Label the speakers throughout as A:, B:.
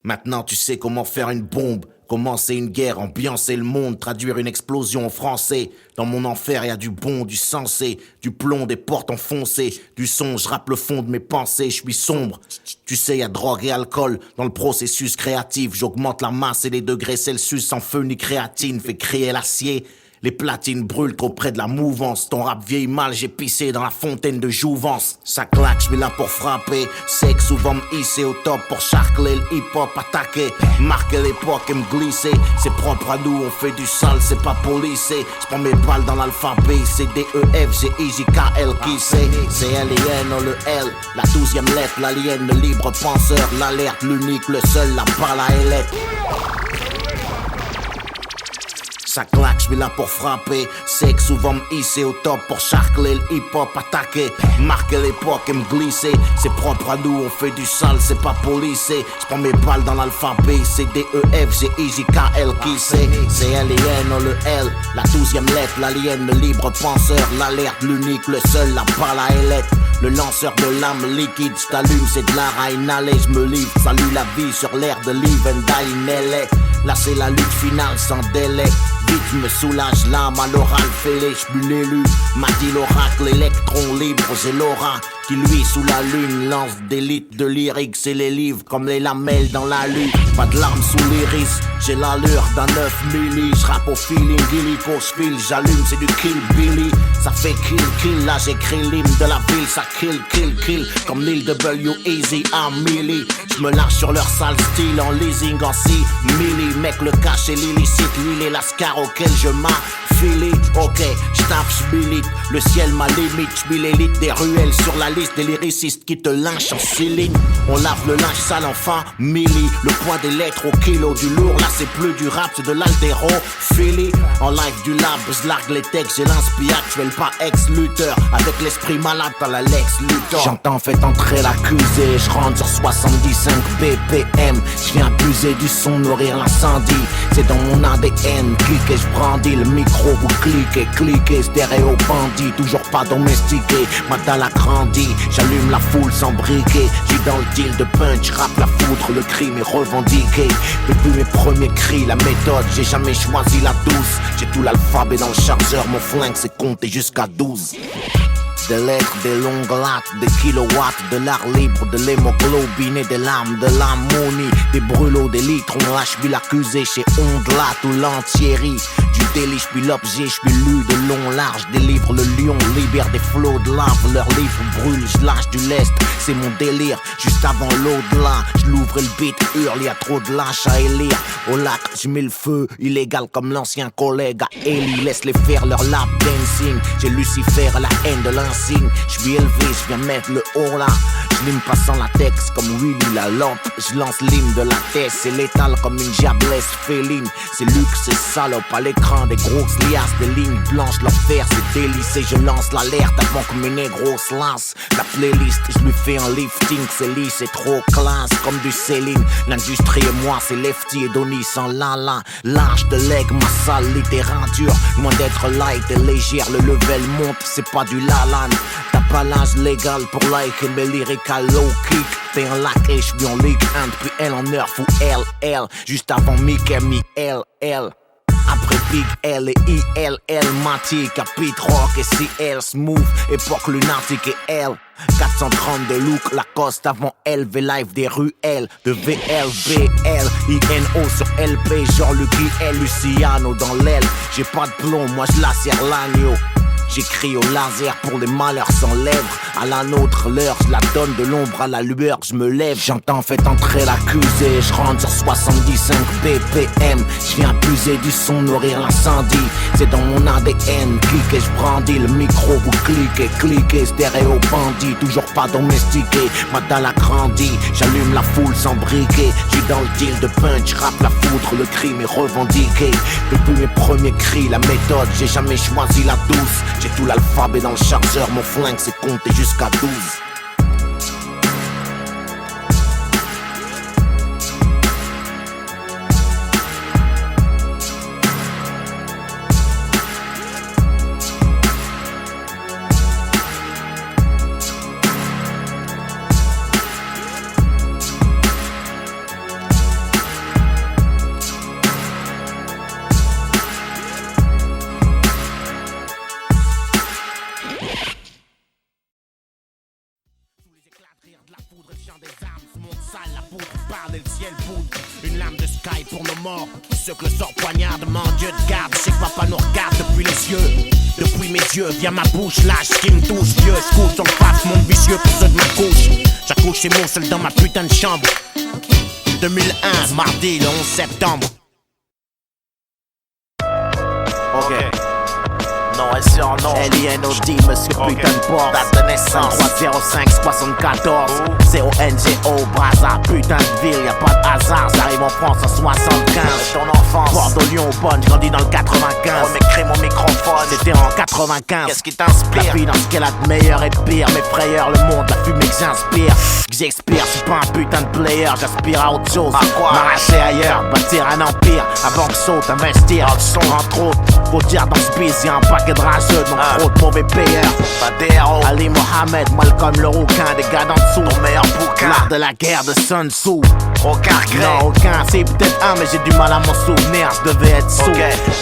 A: Maintenant tu sais comment faire une bombe, commencer une guerre, ambiancer le monde, traduire une explosion en français. Dans mon enfer y a du bon, du sensé, du plomb, des portes enfoncées, du son, je rappe le fond de mes pensées, je suis sombre. Tu sais y a drogue et alcool dans le processus créatif, j'augmente la masse et les degrés Celsius sans feu ni créatine, fait crier l'acier. Les platines brûlent trop près de la mouvance. Ton rap vieillit mal, j'ai pissé dans la fontaine de jouvence. Ça claque, j'suis là pour frapper. C'est que souvent me hisser au top pour charcler le hip-hop attaquer. Marquer l'époque et me glisser. C'est propre à nous, on fait du sale, c'est pas policé. J'prends mes balles dans l'alphabet. C'est D, E, F, G, I, J, K, L, qui c'est? C'est L et N, on le L. La 12e lettre, l'alien, le libre penseur. L'alerte, l'unique, le seul, la balle à ailette. Ça claque, j'suis là pour frapper. C'est que souvent me hisser au top pour charcler le hip-hop attaquer. Marquer l'époque et me glisser. C'est propre à nous, on fait du sale, c'est pas policé. J'prends mes balles dans l'alphabet. C'est D, E, F, G, I, J, K, L, qui c'est? C'est L et N, on le L. La 12e lettre, l'alien, le libre penseur. L'alerte, l'unique, le seul, la balle à ailette. Le lanceur de l'âme liquide, j't'allume, c'est de l'art à inhaler, j'me livre, salue la vie sur l'air de Live and Die in LA. Là c'est la lutte finale sans délai. Vite j'me soulage l'âme à l'oral fêlé, j'buis l'élu. M'a dit l'oracle, l'électron libre, j'ai l'aura qui lui sous la lune lance des litres de lyrique, c'est les livres comme les lamelles dans la lune. Pas de larmes sous l'iris, j'ai l'allure d'un 9 milli. J'rappe au feeling, illico, j'file, j'allume, c'est du kill Billy. Ça fait kill, là j'écris l'hymne de la ville, ça kill, comme l'île de W, easy à milli. J'me lâche sur leur sale style en leasing en 6 milli. Mec, le cash et l'illicite, l'huile et l'ascar auquel je m'affile. Ok, j'tape, j'milite, le ciel ma limite, j'mets l'élite des ruelles sur la liste des lyricistes qui te lynchent en céline. On lave le linge sale en famille, le poids des lettres au kilo du lourd, là c'est plus du rap, c'est de l'altéro. Philly, en live du lab, j'largue les textes, j'ai l'inspi actuel, pas ex-lutteur, avec l'esprit malade dans la Lex Luthor. J'entends fait entrer l'accusé, j'rentre sur 75 BPM, j'viens abuser du son, nourrir l'incendie, c'est dans mon ADN, cliquez, j'brandis le micro, vous cliquez, stéréo bandit, toujours pas domestiqué, ma dalle a grandi, j'allume la foule sans briquet, j'suis dans le deal de punch, rap la foudre, le crime est revendiqué, depuis mes premiers cris, la méthode, j'ai jamais choisi la douce, j'ai tout l'alphabet dans le chargeur, mon flingue c'est compter jusqu'à 12. Des lettres, des longues lattes, des kilowatts, de l'art libre, de l'hémoglobine et des larmes, de l'ammonie, des brûlots, des litres, on lâche puis l'accusé chez Ondelat ou l'Antierry. Du délit, j'suis l'objet, j'suis lu de long large, délivre le lion, libère des flots de lave, leur livre brûle, j'lâche du lest, c'est mon délire, juste avant l'au-delà, j'louvre le beat, hurle, y'a trop de lâche à élire, au lac, j'mets le feu, illégal comme l'ancien collègue à Ellie, laisse les faire leur lap dancing, j'ai Lucifer à la haine de l'insigne, j'suis élevé, j'viens mettre le haut là, j'lime passant la texte comme Willy la lampe, j'lance l'hymne de la tête, c'est létal comme une diablesse féline, c'est luxe, c'est salope à l'écran, des grosses liasses, des lignes blanches, l'enfer c'est délicé, je lance l'alerte avant que mes négros se lancent, la playlist, j'lui fais un lifting, c'est lisse, c'est trop classe, comme du Céline, l'industrie et moi c'est Lefty et Donny sans la, lâche de leg, ma salle littérature, loin d'être light et légère, le level monte, c'est pas du lalan, t'as pas l'âge légal pour like et mes lyriques à low kick, t'es un lac et j'suis en Ligue 1 depuis L en nerf ou LL, juste avant Mickey, LL. Après Big L et ILL, Matic, Capit Rock et CL, Smooth, époque lunatique et L. 430 de look, Lacoste avant LV Live des ruelles, de VLBL, INO sur LP, genre Lucky L, Luciano dans l'aile. J'ai pas de plomb, moi je la serre l'agneau. J'écris au laser pour les malheurs sans lèvres. À la nôtre, l'heure, je la donne de l'ombre à la lueur, je me lève. J'entends fait entrer l'accusé, je rentre sur 75 BPM. Je viens abuser du son, nourrir l'incendie. C'est dans mon ADN, cliquez, je brandis le micro, vous cliquez, stéréo bandit, toujours pas domestiqué. Ma dalle a grandi, j'allume la foule sans briquet. J'suis dans le deal de punch, rap la foudre, le crime est revendiqué. Depuis mes premiers cris, la méthode, j'ai jamais choisi la douce. J'ai tout l'alphabet dans le chargeur, mon flingue c'est compter jusqu'à 12. Bardez le ciel boude, une lame de sky pour nos morts. Ceux que le sort poignarde, mon Dieu de garde. Je sais que papa nous regarde depuis les yeux. Depuis mes yeux, via ma bouche, lâche ce qui me touche. Vieux, j'coule sur le face, monde vicieux pour ceux de ma couche. J'accouche chez mon seul dans ma putain de chambre. 2001, mardi, le 11 septembre. Ok. Non et surnom L-I-N-O-D, monsieur putain de Porsche. Date de naissance 30574 C-O-N-G-O, Brazza, putain de ville, y'a pas de hasard. J'arrive en France en 75. Ton enfance, Bordeaux, Lyon, Bonne, j'grandis dans le 95. Remets mon microphone, c'était en 95. Qu'est-ce qui t'inspire? La vie dans ce qu'elle a de meilleur et de pire. Mes frayeurs, le monde, la fumée que j'inspire. Que j'expire, j'suis pas un putain de player. J'aspire à autre chose, m'arracher ailleurs, bâtir un empire. Avant que saute, investir, entre autres. Faut dire dans ce biz, y'a un paquet de rageux, donc trop de mauvais payeurs. Pas des héros. Ali Mohamed, Malcolm le rouquin, des gars d'en dessous. Ton meilleur bouquin, l'art de la guerre de Sun Tzu. Aucun regret. Non, aucun, c'est peut-être un, mais j'ai du mal à m'en souvenir, je devais être sous. Ok,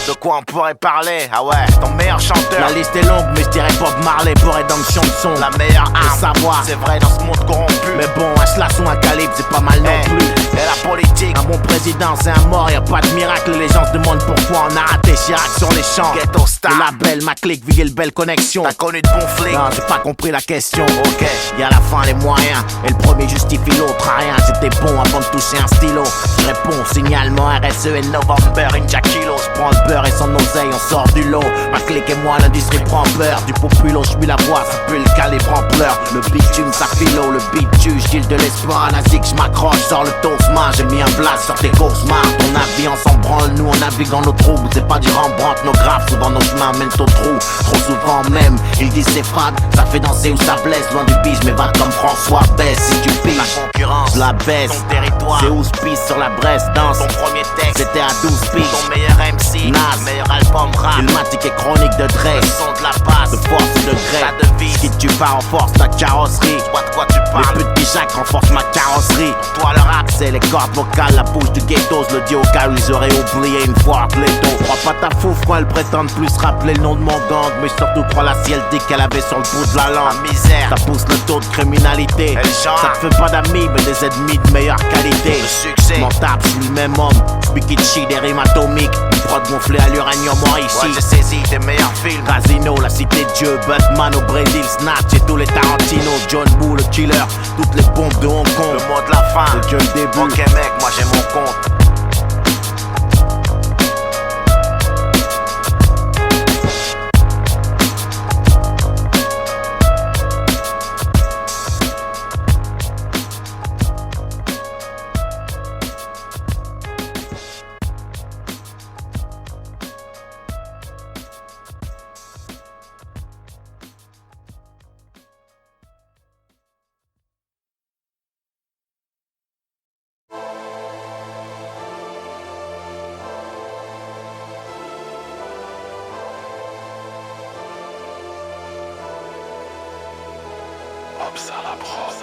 A: de quoi on pourrait parler? Ah ouais, ton meilleur chanteur. La liste est longue, mais je dirais Bob Marley pour rédemption de son. La meilleure arme, savoir, c'est vrai dans ce monde corrompu. Mais bon, un slash ou un calibre, c'est pas mal non plus. Et la politique, un bon président, c'est un mort, y'a pas de miracle. Les gens se demandent pourquoi on a raté Chirac sur les champs. Ghetto Star, le label, ma clique, Vigil Belle Connexion. T'as connu de bons flics? Non, j'ai pas compris la question. Ok, y'a la fin, les moyens. Et le premier justifie l'autre à rien. J'étais bon avant de toucher un stylo. Je réponds, signalement RSE et November, Inja Kilo. J'prends le beurre et son oseille, on sort du lot. Ma clique et moi, l'industrie prend peur. Du populo, j'suis la voix, ça pue le calibre en pleurs. Le bitume, ça philo, le beat tue, j'gile de l'espoir. La zig, j'm'accroche, sors le tosma. J'ai mis un blast sur tes cauchemars. Ton avis, on s'en branle, nous on navigue en nos troubles. C'est pas du Rembrandt, nos graphes, souvent nos chemins mènent au trou. Trop souvent même, ils disent c'est fade, ça fait danser ou ça blesse. Loin du bise, mais va comme François baisse. Si tu piges, la concurrence, la baisse. Ton territoire, c'est où se pisse sur la Bresse danse. Ton premier texte, c'était à 12 piges. Ton meilleur MC, Nas, meilleur album rap. Filmatique et chronique de Dre. Le son de la passe, de force et de gré. La devise, ce qui tu pars renforce ta carrosserie. Je vois de quoi tu parles. Les petits Jacques renforcent ma carrosserie. Pour toi le rap, c'est les cordes vocales, la bouche du ghetto. Le dit au cas où ils auraient oublié une fois Arcléto. Crois pas ta fouf quand elle prétendent plus rappeler le nom de mon gang. Mais surtout crois la ciel-dit qu'elle avait sur le bout de la langue. La misère, ça pousse le taux de criminalité. Ça te fait pas d'amis mais des ennemis de meilleure qualité. Le succès, mon tape, je suis le même homme. Spikichi, des rimes atomiques. Une prod gonflée à l'uranium moi ici. Ouais, j'ai saisi des meilleurs films. Casino, la cité de Dieu, Batman au Brésil, Snatch et tous les Tarantino. John Woo, le killer, toutes les bombes de Hong Kong. Le mot de la fin, c'est que le début. Ok mec, moi j'ai mon compte.
B: Hops à la prod.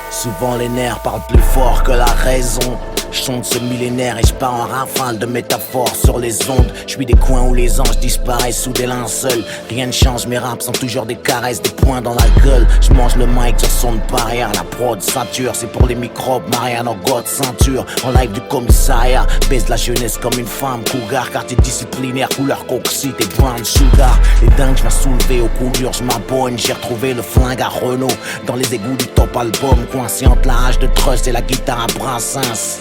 A: Souvent les nerfs parlent plus fort que la raison. Je sonde ce millénaire et je pars en rafale de métaphores sur les ondes. Je suis des coins où les anges disparaissent sous des linceuls. Rien ne change, mes raps sont toujours des caresses, des poings dans la gueule. Je mange le mic sur son barrière, la prod ceinture. C'est pour les microbes, Marianne en god ceinture. En live du commissariat, baise la jeunesse comme une femme cougar. Quartier disciplinaire, couleur coxite et brown sugar. Les dingues, je m'ai soulevé au coup dur, je m'abonne. J'ai retrouvé le flingue à Renault dans les égouts du top album. Coincé entre la hache de trust et la guitare à Brassens.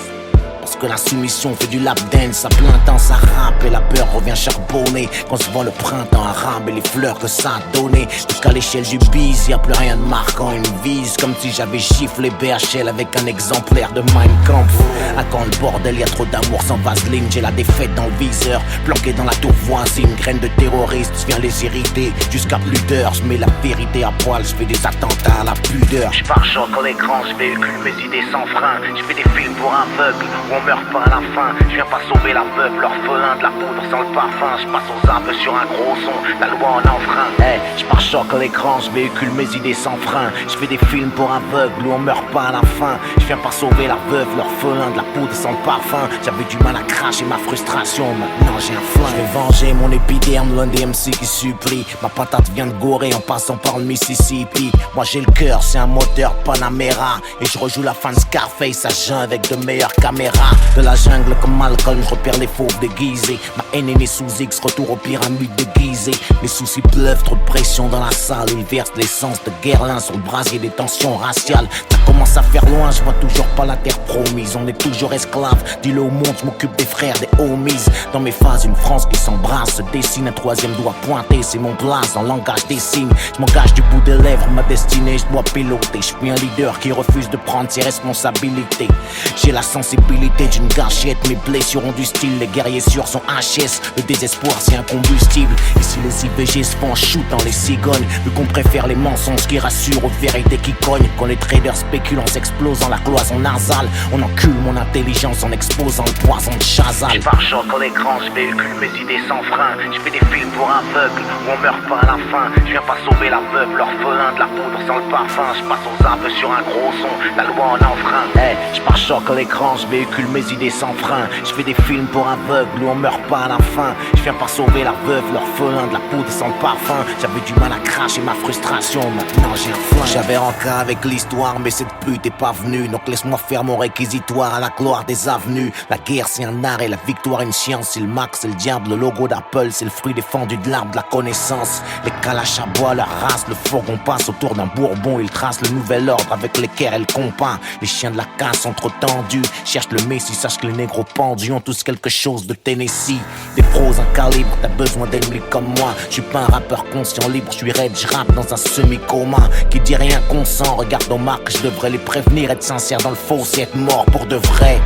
A: Parce que la soumission fait du lap dance, à plein temps ça rappe et la peur revient charbonner. Quand se voit le printemps arabe et les fleurs que ça a donné. Jusqu'à l'échelle du bise, y'a plus rien de marquant, une vise. Comme si j'avais giflé BHL avec un exemplaire de Mein Kampf. À quand le bordel, y'a trop d'amour sans vaseline. J'ai la défaite dans le viseur, planqué dans la tour voisine. Graine de terroriste, viens les irriter. Jusqu'à plus d'heures, j'mets la vérité à poil. J'fais des attentats à la pudeur. J'pars sur l'écran, j'véhicule mes idées sans frein. J'fais des films pour aveugles. où on meurt pas à la fin. Je viens pas sauver la veuve, l'orphelin, de la poudre sans le parfum. Je passe aux arbres sur un gros son, la loi en enfreint. Hey, je pars choc à l'écran, je véhicule mes idées sans frein. Je fais des films pour aveugles où on meurt pas à la fin. Je viens pas sauver la veuve, l'orphelin, de la poudre sans le parfum. J'avais du mal à cracher ma frustration, maintenant j'ai un flingue. Je vais venger mon épiderme, l'un des MC qui supplie. Ma patate vient de Gorée en passant par le Mississippi. Moi j'ai le cœur, c'est un moteur Panamera. Et je rejoue la fin de Scarface à jeun avec de meilleures caméras. De la jungle comme Malcolm, je repère les fauves déguisés. Ma haine est née sous X, retour aux pyramides déguisées. Mes soucis pleuvent, trop de pression dans la salle. Ils versent l'essence de Guerlain sur le brasier des tensions raciales. Ça commence à faire loin, je vois toujours pas la terre promise. On est toujours esclaves, dis-le au monde, je m'occupe des frères, des homies. Dans mes phases, une France qui s'embrasse, se dessine, un troisième doigt pointé, c'est mon place dans le langage des signes. Je m'engage du bout des lèvres, ma destinée, je dois piloter. Je suis un leader qui refuse de prendre ses responsabilités. J'ai la sensibilité d'une gâchette, mes blessures ont du style, les guerriers sûrs sont HS. Le désespoir c'est un combustible. Ici les IVG se font shoot dans les cigognes. Vu qu'on préfère les mensonges qui rassurent aux vérités qui cognent. Quand les traders spéculent en s'explosant la cloison nasale, on encule mon intelligence en exposant le poison de Chazal. Je pars choc à l'écran, je véhicule mes idées sans frein. Je fais des films pour aveugles où on meurt pas à la fin. Je viens pas sauver la veuve, l'orphelin, de la poudre sans le parfum. Je passe aux arbres sur un gros son, la loi en enfreint. Hey, je pars choc à l'écran, je véhicule mes idées sans frein. Je fais des films pour aveugles où on meurt pas à la fin. Je viens pas sauver la veuve, l'orphelin, de la poudre sans le parfum. J'avais du mal à cracher ma frustration, maintenant j'ai un flingue. J'avais encas avec l'histoire, mais cette pute est pas venue. Donc laisse-moi faire mon réquisitoire à la gloire des avenues. La guerre c'est un art et la victoire une science. C'est le max, c'est le diable, le logo d'Apple, c'est le fruit défendu de l'arbre de la connaissance. Les calaches à bois, leur race, le fourgon passe autour d'un bourbon. Ils tracent le nouvel ordre avec l'équerre et le compas. Les chiens de la casse sont trop tendus, cherchent le messie, sache que les négros pendus ont tous quelque chose de Tennessee. Des pros en calibre, t'as besoin d'ennemis comme moi. Je suis pas un rappeur conscient libre, je suis raide, je rappe dans un semi-coma. Qui dit rien consent, regarde nos marques, je devrais les prévenir. Être sincère dans le faux, c'est être mort pour de vrai.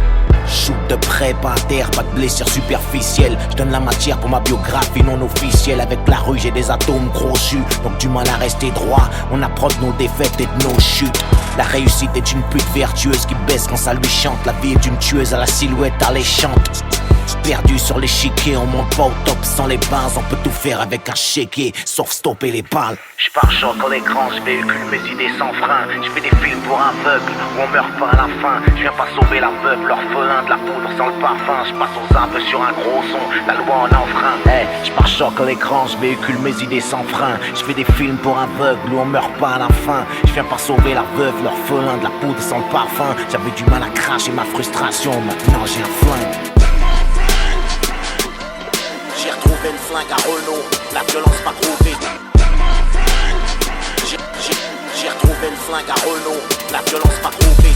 A: Shoot de près, pas à terre, pas de blessures superficielles. Je donne la matière pour ma biographie non officielle. Avec la rue j'ai des atomes crochus, donc du mal à rester droit. On approche nos défaites et de nos chutes. La réussite est une pute vertueuse qui baisse quand ça lui chante. La vie est une tueuse à la silhouette alléchante. Perdu sur l'échiquier, on monte pas au top sans les bases. On peut tout faire avec un chéquier, sauf stopper les balles. Je pars choc à l'écran, je véhicule mes idées sans frein. Je fais des films pour aveugles où on meurt pas à la fin. Je viens pas sauver la veuve, l'orphelin, de la poudre sans le parfum. Je passe aux arbres sur un gros son, la loi en enfreint. Hey, je pars choc à l'écran, je véhicule mes idées sans frein. Je fais des films pour aveugles où on meurt pas à la fin. Je viens pas sauver la veuve, l'orphelin, de la poudre sans le parfum. J'avais du mal à cracher ma frustration, maintenant j'ai un flingue. J'ai retrouvé une flingue à Renault, la violence m'a trouvé. J'ai retrouvé une flingue à Renault, la violence m'a trouvé.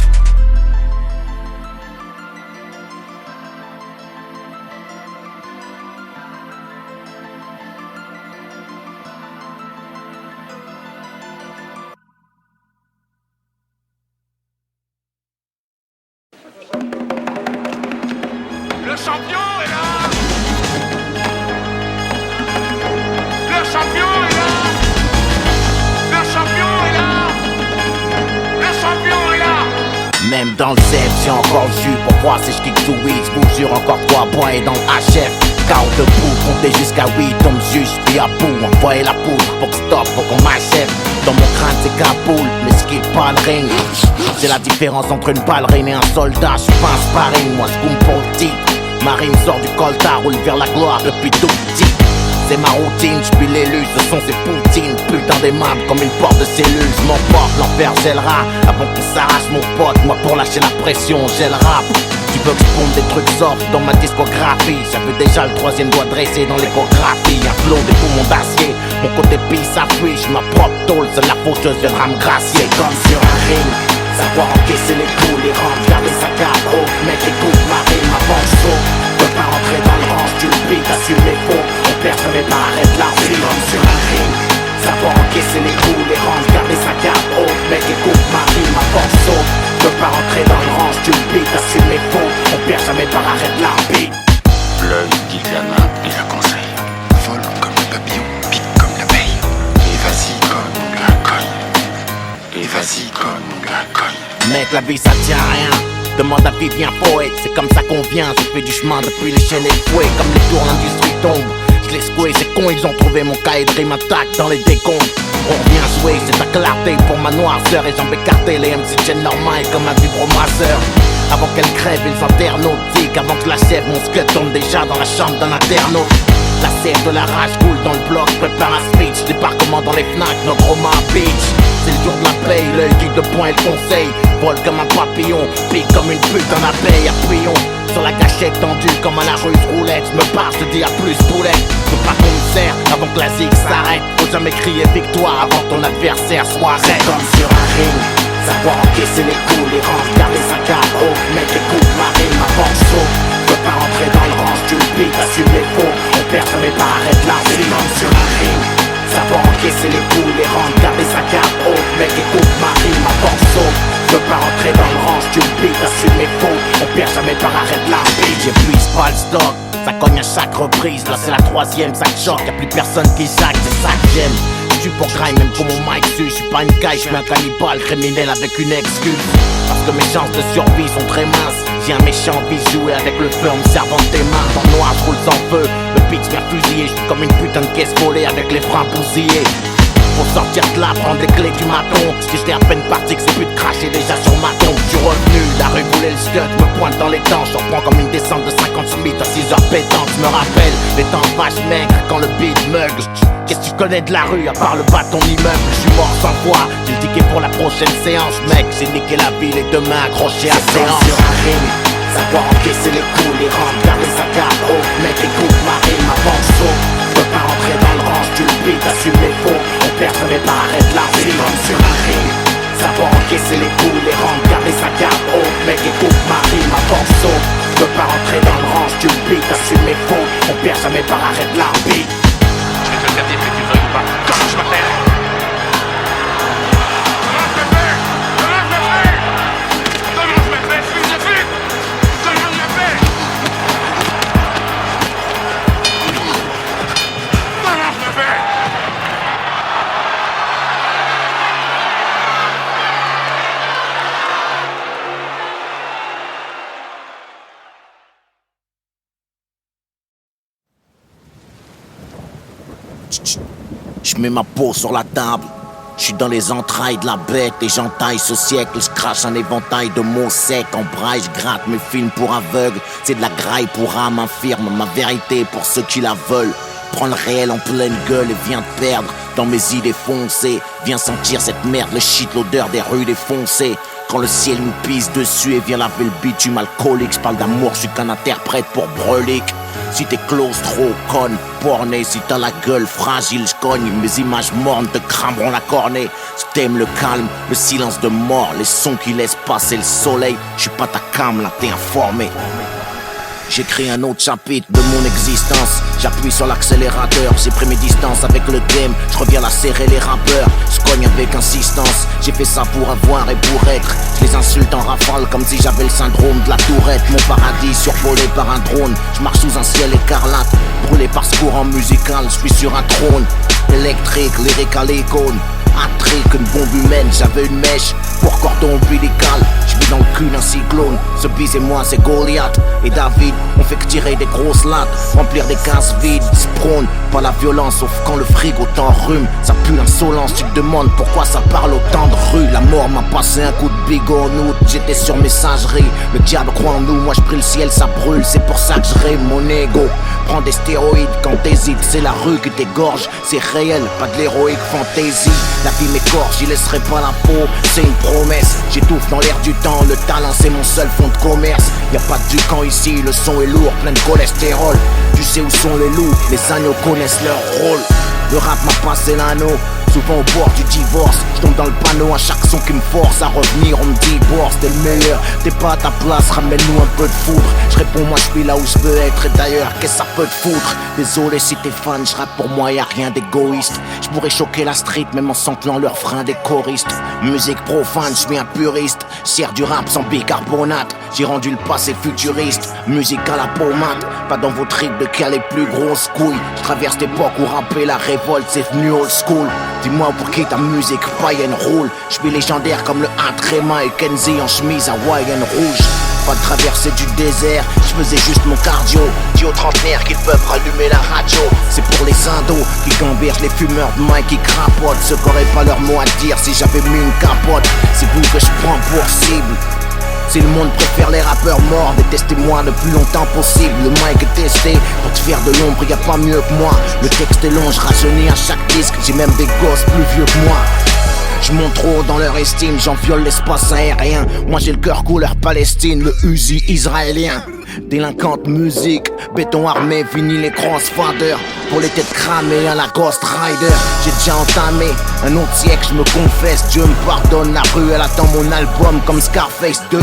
B: Le champion est là. Le champion est là. Le champion est là. Le champion est là.
A: Même dans le zep, j'ai encore le jus pour voir si je kick sous X. Je vous jure encore 3 points et dans le HF. Car debout, compter jusqu'à 8, tombe juste, puis à bout. Envoyer la poudre pour que stop, pour qu'on m'achève. Dans mon crâne c'est Kaboul, mais ce qui est pas le ring. C'est la différence entre une ballerine et un soldat. Je suis pas un sparring, moi je boum pour le titre. Marine sort du colta, roule vers la gloire depuis tout petit. C'est ma routine, j'pille l'élu, ce sont ces poutines. Putain d'aimable comme une porte de cellule. J'm'emporte, l'enfer gèlera avant qu'on s'arrache mon pote. Moi pour lâcher la pression, j'ai le rap. Tu veux que j'ponde des trucs soft dans ma discographie. J'avais déjà le 3e doigt dressé dans l'échographie. Un flot des poumons d'acier, mon côté pisse affiche. Ma propre tôle, seule la faucheuse viendra me gracier. Comme sur un ring, savoir encaisser les coups, les rangs, garder sa carte haute. Mec écoute ma rime avant que je saute. Peux pas rentrer dans le range, tu le piques, assume les faux. On perd jamais pas, arrête la vie. Comme sur un ring, savoir encaisser les coups, les rangs, garder sa carte haute. Mec écoute ma rime avant que je saute. Peux pas rentrer dans le range, tu le piques, assume les faux. On perd jamais pas, arrête la vie.
C: L'œil guide la main et la conseille. Vole comme le papillon, pique comme l'abeille. Et vas-y comme la cogne. Et vas-y comme la cogne.
A: Mec, la vie ça tient à rien. Demande à Vivien Poète, c'est comme ça qu'on vient. J'ai fait du chemin depuis les chaînes et le fouet. Comme les tours, l'industrie tombe. Je l'ai secoué, c'est con, ils ont trouvé mon cahier de rime attaque dans les décombres. On revient jouer, c'est ta clarté pour ma noirceur. Et jambes écartées, les MC tiennent leur main comme un vibromasseur. Avant qu'elle crève, ils internautiques. Avant que la sève, mon squelette tombe déjà dans la chambre d'un internaute. La sève de la rage coule dans le bloc, prépare un speech. Débarquement dans les Fnac, notre Roma Beach. C'est le jour de la paye, l'œil du de poing et le conseil. Vole comme un papillon, pique comme une pute en abeille. Appuyons sur la gâchette tendue comme à la ruse roulette. Je me barre, je te dis à plus boulette. Faut pas qu'on me serre avant que la zig s'arrête. Faut jamais crier victoire avant que ton adversaire soit raide. Comme sur un ring, savoir encaisser les coups, les rangs, garder sa garde haute. Mec écoute ma rime avant que saute. Je veux pas rentrer dans le range, tu le piques, assume les faux. On perd jamais pas, arrête là, c'est comme sur un ring. Savoir encaisser les coups, les rangs, garder sa garde haute. Mec écoute ma rime avant que saute. Je veux pas rentrer dans le range, tu le piques, assume mes faux. On perd jamais par arrête là, j'épuise pas le stock. Ça cogne à chaque reprise, là c'est la troisième, ça choque. Y'a plus personne qui sac, c'est ça que j'aime. J'suis pour grind, même pour mon mic dessus. J'suis pas une caille, j'suis un cannibale criminel avec une excuse. Parce que mes chances de survie sont très minces. J'ai un méchant vice, jouer avec le feu en me servant de tes mains. Dans le noir, j'roule sans feu, le pitch vient fusiller. J'suis comme une putain de caisse volée avec les freins bousillés. Faut sortir de là, prendre les clés du maton. Si j'étais à peine parti, que c'est plus de cracher déjà sur ma tombe. J'suis revenu, la rue voulait le scud, me pointe dans les dents. J'en prends comme une descente de 50 Smith à 6 heures pétantes. J'me rappelle les temps vaches maigres quand le beat mug. Qu'est-ce que tu connais de la rue à part le bâton immeuble? J'suis mort sans voix, j'ai le ticket pour la prochaine séance. Mec, j'ai niqué la ville et demain accroché à séance. Sur un ring, savoir encaisser les coups, les rampes, garder sa garde haute. Mec, écoute ma rime avant que saute. J'peux pas rentrer dans le range, tu le piques, assume les faux. On perd jamais pas, arrête là, c'est comme sur un ring. Savoir encaisser les coups, les rampes, garder sa garde haute. Mec, écoute ma rime avant que saute. J'peux pas rentrer dans le range, tu le piques, assume mes faux. On perd jamais pas, arrête là, beat.
B: Je vais te le dire que tu veuilles ou pas. Comment je m'appelle?
A: Je mets ma peau sur la table. Je suis dans les entrailles de la bête et j'entaille ce siècle. Je crache un éventail de mots secs. En braille, je gratte mes films pour aveugles. C'est de la graille pour âme infirme. Ma vérité pour ceux qui la veulent. Prends le réel en pleine gueule et viens te perdre dans mes idées foncées. Viens sentir cette merde, le shit, l'odeur des rues défoncées. Quand le ciel nous pisse dessus et vient laver le bitume alcoolique. Je parle d'amour, je suis qu'un interprète pour Brelic. Si t'es claustro, conne, porné, si t'as la gueule fragile, j'cogne. Mes images mornes te crameront la cornée. J't'aime le calme, le silence de mort, les sons qui laissent passer le soleil. J'suis pas ta cam, là t'es informé. J'écris un autre chapitre de mon existence. J'appuie sur l'accélérateur, j'ai pris mes distances avec le game. Je reviens la serrer les rappeurs, je cogne avec insistance. J'ai fait ça pour avoir et pour être. Je les insulte en rafale comme si j'avais le syndrome de la tourette. Mon paradis survolé par un drone. Je marche sous un ciel écarlate, brûlé par ce courant musical. Je suis sur un trône électrique, lyrique à l'icône. Un trick, une bombe humaine, j'avais une mèche pour cordon ombilical. J'vis dans le cul d'un cyclone. Ce bis et moi c'est Goliath et David. On fait que tirer des grosses lattes, remplir des cases vides. Se prône pas la violence sauf quand le frigo t'enrhume. Ça pue l'insolence, tu te demandes pourquoi ça parle autant de rue. La mort m'a passé un coup de bigot en août. J'étais sur messagerie, le diable croit en nous. Moi je prie le ciel, ça brûle, c'est pour ça que je rime mon ego. Prends des stéroïdes quand t'hésites, c'est la rue qui t'égorge. C'est réel, pas de l'héroïque fantaisie. La vie m'écorche, j'y laisserai pas la peau, c'est une promesse. J'étouffe dans l'air du temps, le talent c'est mon seul fond de commerce. Y'a pas de ducan ici, le son est lourd, plein de cholestérol. Tu sais où sont les loups, les agneaux connaissent leur rôle. Le rap m'a passé l'anneau, souvent au bord du divorce. Je tombe dans le panneau à chaque son qui me force à revenir. On me dit boss, t'es le meilleur, t'es pas à ta place, ramène-nous un peu de foudre. Je réponds moi je suis là où je veux être. Et d'ailleurs qu'est-ce que ça peut te foutre? Désolé si t'es fan, je rappe pour moi, y'a rien d'égoïste. Je pourrais choquer la street même en samplant leurs freins des choristes. Musique profane, je suis un puriste. Sers du rap sans bicarbonate. J'ai rendu le passé futuriste. Musique à la pommade, pas dans vos tripes de caler plus grosses couilles. Je traverse l'époque où rapper la révolte c'est venu old school. Dis-moi pour qui ta musique païenne roule. Je suis légendaire comme le Intrema et Kenzie en chemise hawaïenne rouge. pas traversé du désert, je faisais juste mon cardio. Dis aux trentenaires qu'ils peuvent rallumer la radio. C'est pour les indos qui gambergent, les fumeurs de main qui crapotent. Ceux qui auraient pas leur mot à dire si j'avais mis une capote. C'est vous que je prends pour cible. Si le monde préfère les rappeurs morts, détestez-moi le plus longtemps possible. Le mic est testé, pour te faire de l'ombre, y a pas mieux que moi. Le texte est long, je rajeunis à chaque disque, j'ai même des gosses plus vieux que moi. Je monte trop dans leur estime, j'en viole l'espace aérien. Moi j'ai le cœur couleur Palestine, le Uzi israélien. Délinquante musique, béton armé, vinyle et crossfader. Pour les têtes cramées, à la Ghost Rider. J'ai déjà entamé un autre siècle, je me confesse. Dieu me pardonne, la rue elle attend mon album comme Scarface 2.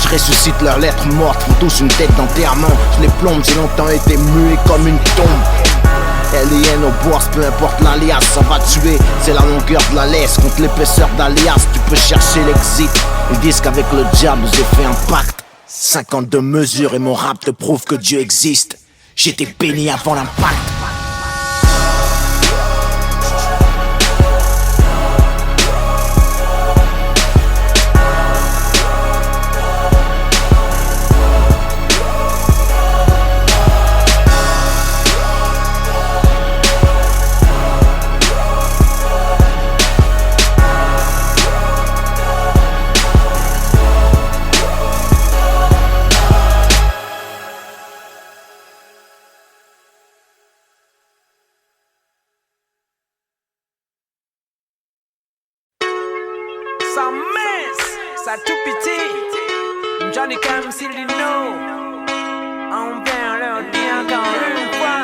A: Je ressuscite leurs lettres mortes, font tous une tête d'enterrement. Je les plombe, j'ai longtemps été muet comme une tombe. Alien au bourse, peu importe l'alias, ça va tuer. C'est la longueur de la laisse contre l'épaisseur d'alias. Tu peux chercher l'exit. Ils disent qu'avec le diable j'ai fait un pacte. 52 mesures et mon rap te prouve que Dieu existe. J'étais béni avant l'impact.
D: Ça mince, ça tout petit. Johnny Cam, s'il dit non, on vient leur dire encore une fois.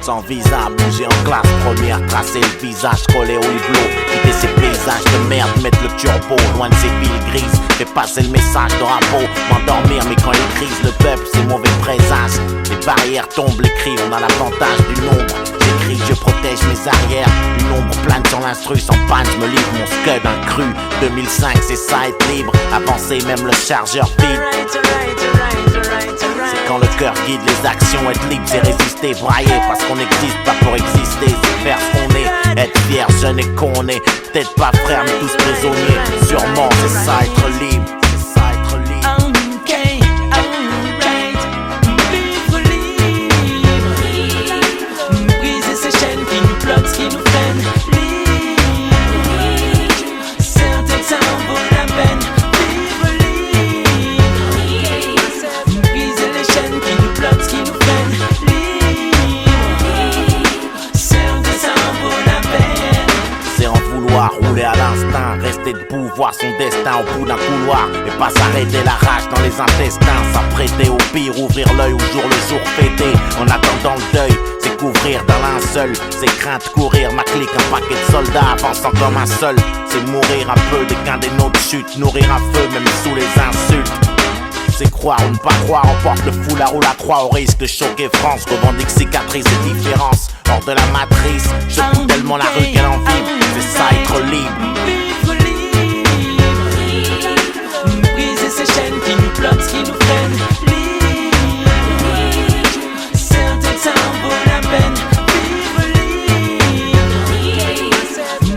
A: Sans visa, bouger en classe première, tracer le visage, coller au hublot. Quitter ces paysages de merde, mettre le turbo loin de ces villes grises. Fais passer le message de rapport, m'endormir, mais quand il crise, le peuple c'est mauvais présage. Les barrières tombent, les cris, on a l'avantage du nombre. J'écris, je protège mes arrières. Une ombre plane sur l'instru, sans panne, je me livre mon scud incru. 2005, c'est ça être libre, avancer même le chargeur vide. C'est quand le cœur guide les actions, être libre c'est résister, brailler parce qu'on n'existe pas pour exister. C'est faire ce qu'on est, être fier, jeune et qu'on est. Peut-être pas frère mais tous prisonniers. Sûrement c'est ça être libre.
D: Qui nous prennent libre, certains ça en vaut la peine. Vivre libre, briser les chaînes qui nous bloquent, qui nous prennent libre, certains ça en vaut la peine.
A: C'est en vouloir rouler à l'instinct, rester debout, voir son destin au bout d'un couloir et pas s'arrêter la rage dans les intestins, s'apprêter au pire, ouvrir l'œil au jour le jour fêté, en attendant le deuil. Couvrir d'un linceul, c'est crainte courir, ma clique, un paquet de soldats avançant comme un seul. C'est mourir un peu dès qu'un des nôtres chute, nourrir un feu même sous les insultes. C'est croire ou ne pas croire, on porte le foulard ou la croix au risque de choquer France. Revendique cicatrices et différences, hors de la matrice. Je coupe tellement la rue qu'elle en vibre, c'est ça être libre.
D: Vivre libre, briser ces chaînes qui nous bloquent, qui nous prennent libre. Certains ça en vaut la peine. Vivre libre,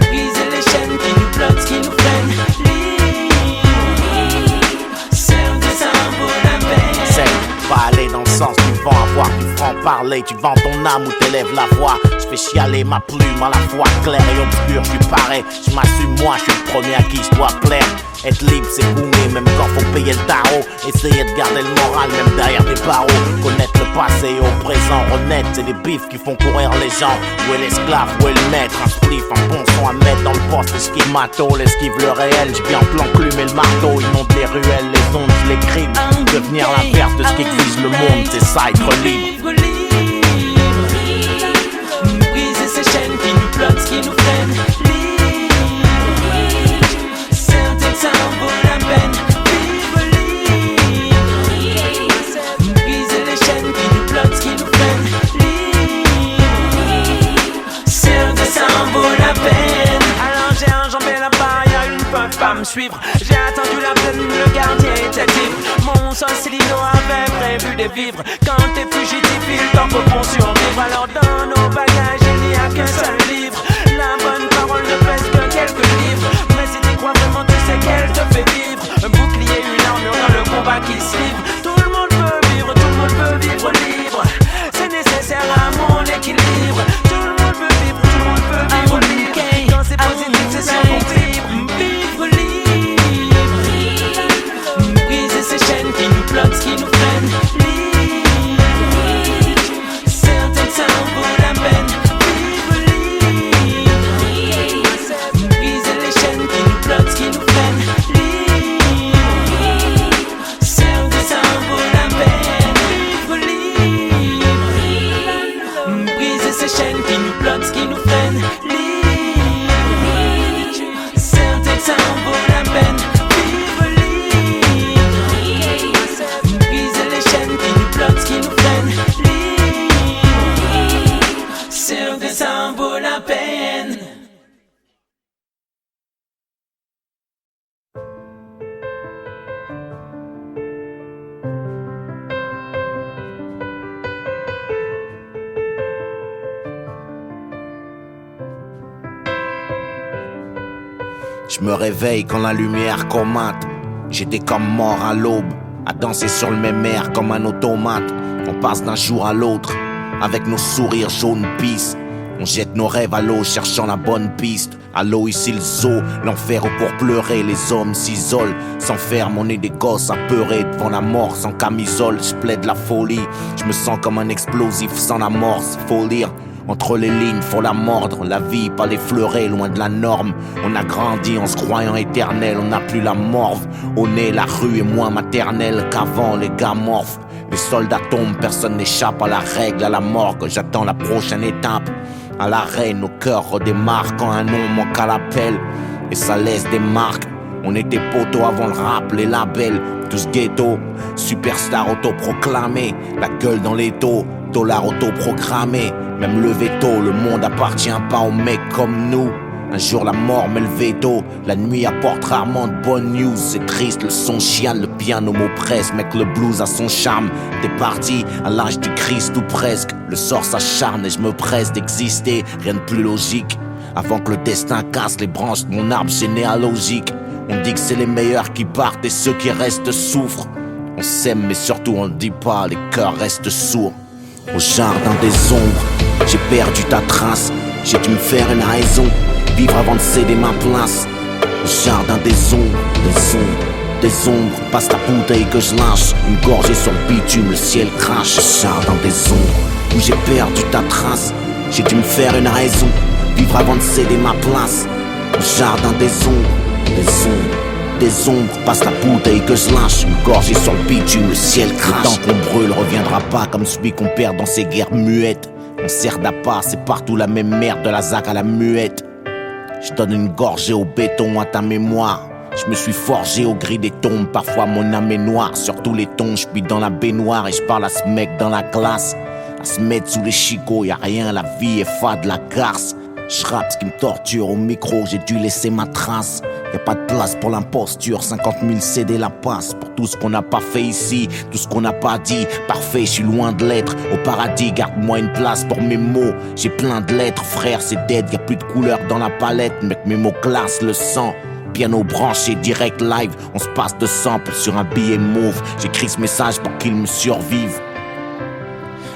D: briser les chaînes qui nous bloquent, qui nous prennent libre. Certains ça en vaut la peine.
A: C'est pas aller dans le sens du vent, avoir du franc-parler. Tu vends ton âme ou t'élèves la voix. Je fais chialer ma plume à la fois claire et obscure. Je suis pareil, je m'assume moi, je suis le premier à qui je dois plaire. Être libre c'est boomer même quand faut payer le tarot. Essayer de garder le moral même derrière des barreaux. Connaître le passé et au présent honnête. C'est des bifs qui font courir les gens. Où est l'esclave, où est le maître? Un spliff, un bon son à mettre dans le poste. Esquive mato, l'esquive le réel. J'ai bien l'enclume et le marteau. Inonde les ruelles, les ondes, les crimes. Devenir l'inverse de ce qui exige le monde. C'est ça être libre.
D: Briser ces chaînes qui nous bloquent, qui nous prennent libre. Certains ça en vaut la peine. Vivre libre, briser les chaînes qui nous bloquent, qui nous prennent libre. Certains ça en vaut la peine. Alors j'ai enjambé la barrière, ils ne peuvent pas me suivre. J'ai attendu la peine, le gardien était libre. Mon Solcellino avait prévu de vivre. Quand t'es fugitif, il t'en faut pour survivre. Alors dans nos bagages, il n'y a qu'un seul livre. La bonne parole ne pèse que quelques livres. Mais si tu crois vraiment, tu sais qu'elle te fait vivre. Un bouclier, une armure dans le combat qui se livre. la peine.
A: Je me réveille quand la lumière commente. J'étais comme mort à l'aube, à danser sur le même air comme un automate. On passe d'un jour à l'autre, avec nos sourires jaunes pisse. On jette nos rêves à l'eau, cherchant la bonne piste. À l'eau ici le zoo, l'enfer où pour pleurer les hommes s'isolent, s'enferment, on est des gosses apeurés devant la mort sans camisole. Je plaide la folie, je me sens comme un explosif sans l'amorce. Faut lire entre les lignes, faut la mordre. La vie, pas l'effleurer, loin de la norme. On a grandi en se croyant éternel, on n'a plus la morve. Au nez, la rue est moins maternelle qu'avant, les gars morphes. Les soldats tombent, personne n'échappe à la règle, à la morgue. J'attends la prochaine étape. À l'arrêt, nos cœurs redémarrent quand un nom manque à l'appel. Et ça laisse des marques. On était poteaux avant le rap, les labels, tous ghetto. Superstar autoproclamé, la gueule dans les taux. Dollar autoprogrammé, même le veto. Le monde appartient pas aux mecs comme nous. Un jour la mort met le veto. La nuit apporte rarement de bonnes news. C'est triste, le son chiale, le piano m'oppresse. Mec, le blues a son charme. T'es parti à l'âge du Christ ou presque. Le sort s'acharne et je me presse d'exister. Rien de plus logique. Avant que le destin casse les branches de mon arbre généalogique. On dit que c'est les meilleurs qui partent et ceux qui restent souffrent. On s'aime mais surtout on le dit pas, les cœurs restent sourds. Au jardin des ombres, j'ai perdu ta trace. J'ai dû me faire une raison, vivre avant de céder ma place. Au jardin des ombres, des ombres. Passe la bouteille que je lâche, une gorgée sur le bitume, le ciel crache. Au jardin des ombres, où j'ai perdu ta trace. J'ai dû me faire une raison, vivre avant de céder ma place. Au jardin des ombres, des ombres, passe la bouteille que je lâche, une gorgée sur le bitume, le ciel crache. Le temps qu'on brûle reviendra pas comme celui qu'on perd dans ces guerres muettes. On sert d'appât, c'est partout la même merde, de la zac à la muette. Je donne une gorgée au béton à ta mémoire. Je me suis forgé au gris des tombes, parfois mon âme est noire. Sur tous les tons, je suis dans la baignoire et je parle à ce mec dans la glace. À se mettre sous les chicots, y'a rien, la vie est fade, la garce. Je rappe ce qui me torture au micro, j'ai dû laisser ma trace. Y'a pas de place pour l'imposture, 50 000 CD la passe. Pour tout ce qu'on n'a pas fait ici, tout ce qu'on n'a pas dit. Parfait, je suis loin de l'être. Au paradis, garde-moi une place pour mes mots. J'ai plein de lettres, frère, c'est dead. Y'a plus de couleur dans la palette, mec, mes mots glacent le sang. Piano branché, direct live, on se passe de sample sur un billet mauve. J'écris ce message pour qu'il me survive.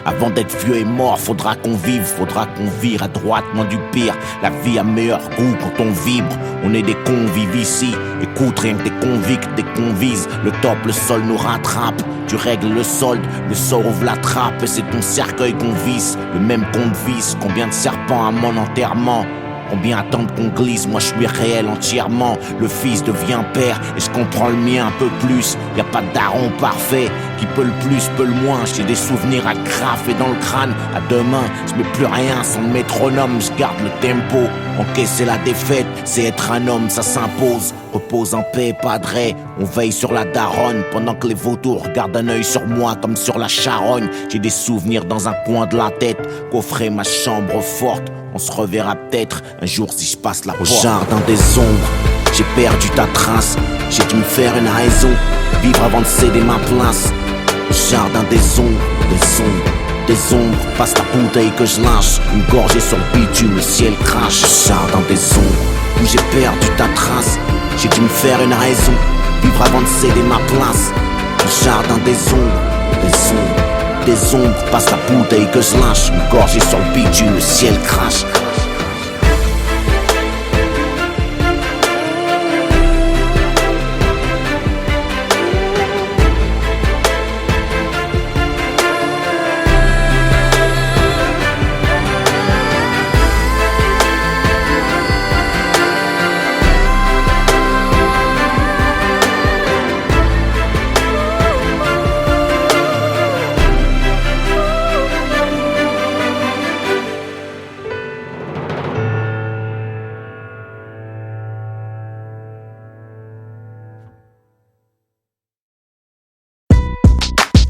A: Avant d'être vieux et mort, faudra qu'on vive, faudra qu'on vire à droite, moins du pire. La vie a meilleur goût quand on vibre. On est des convives ici. Écoute, rien que des convicts, des convises. Le top, le sol nous rattrape. Tu règles le solde, le sort ouvre la trappe. Et c'est ton cercueil qu'on visse, le même qu'on visse. Combien de serpents à mon enterrement? Combien attendent qu'on glisse? Moi je suis réel entièrement. Le fils devient père et je comprends le mien un peu plus. Y'a pas de daron parfait qui peut le plus, peut le moins. J'ai des souvenirs à graffer dans le crâne. À demain, je mets plus rien sans le métronome. Je garde le tempo. Encaisser la défaite, c'est être un homme, ça s'impose. Repose en paix, padré. On veille sur la daronne pendant que les vautours gardent un œil sur moi comme sur la charogne. J'ai des souvenirs dans un coin de la tête. Coffrer ma chambre forte. On se reverra peut-être un jour si je passe la porte. Au jardin des ombres, j'ai perdu ta trace. J'ai dû me faire une raison, vivre avant de céder ma place. Au jardin des ombres, des ombres. Passe la bouteille que je lâche, une gorgée sur le bitume, le ciel crache. Au jardin des ombres, où j'ai perdu ta trace. J'ai dû me faire une raison, vivre avant de céder ma place. Au jardin des ombres, des ombres, passe la bouteille que je lâche, une gorgée sur le bitume, le ciel crache.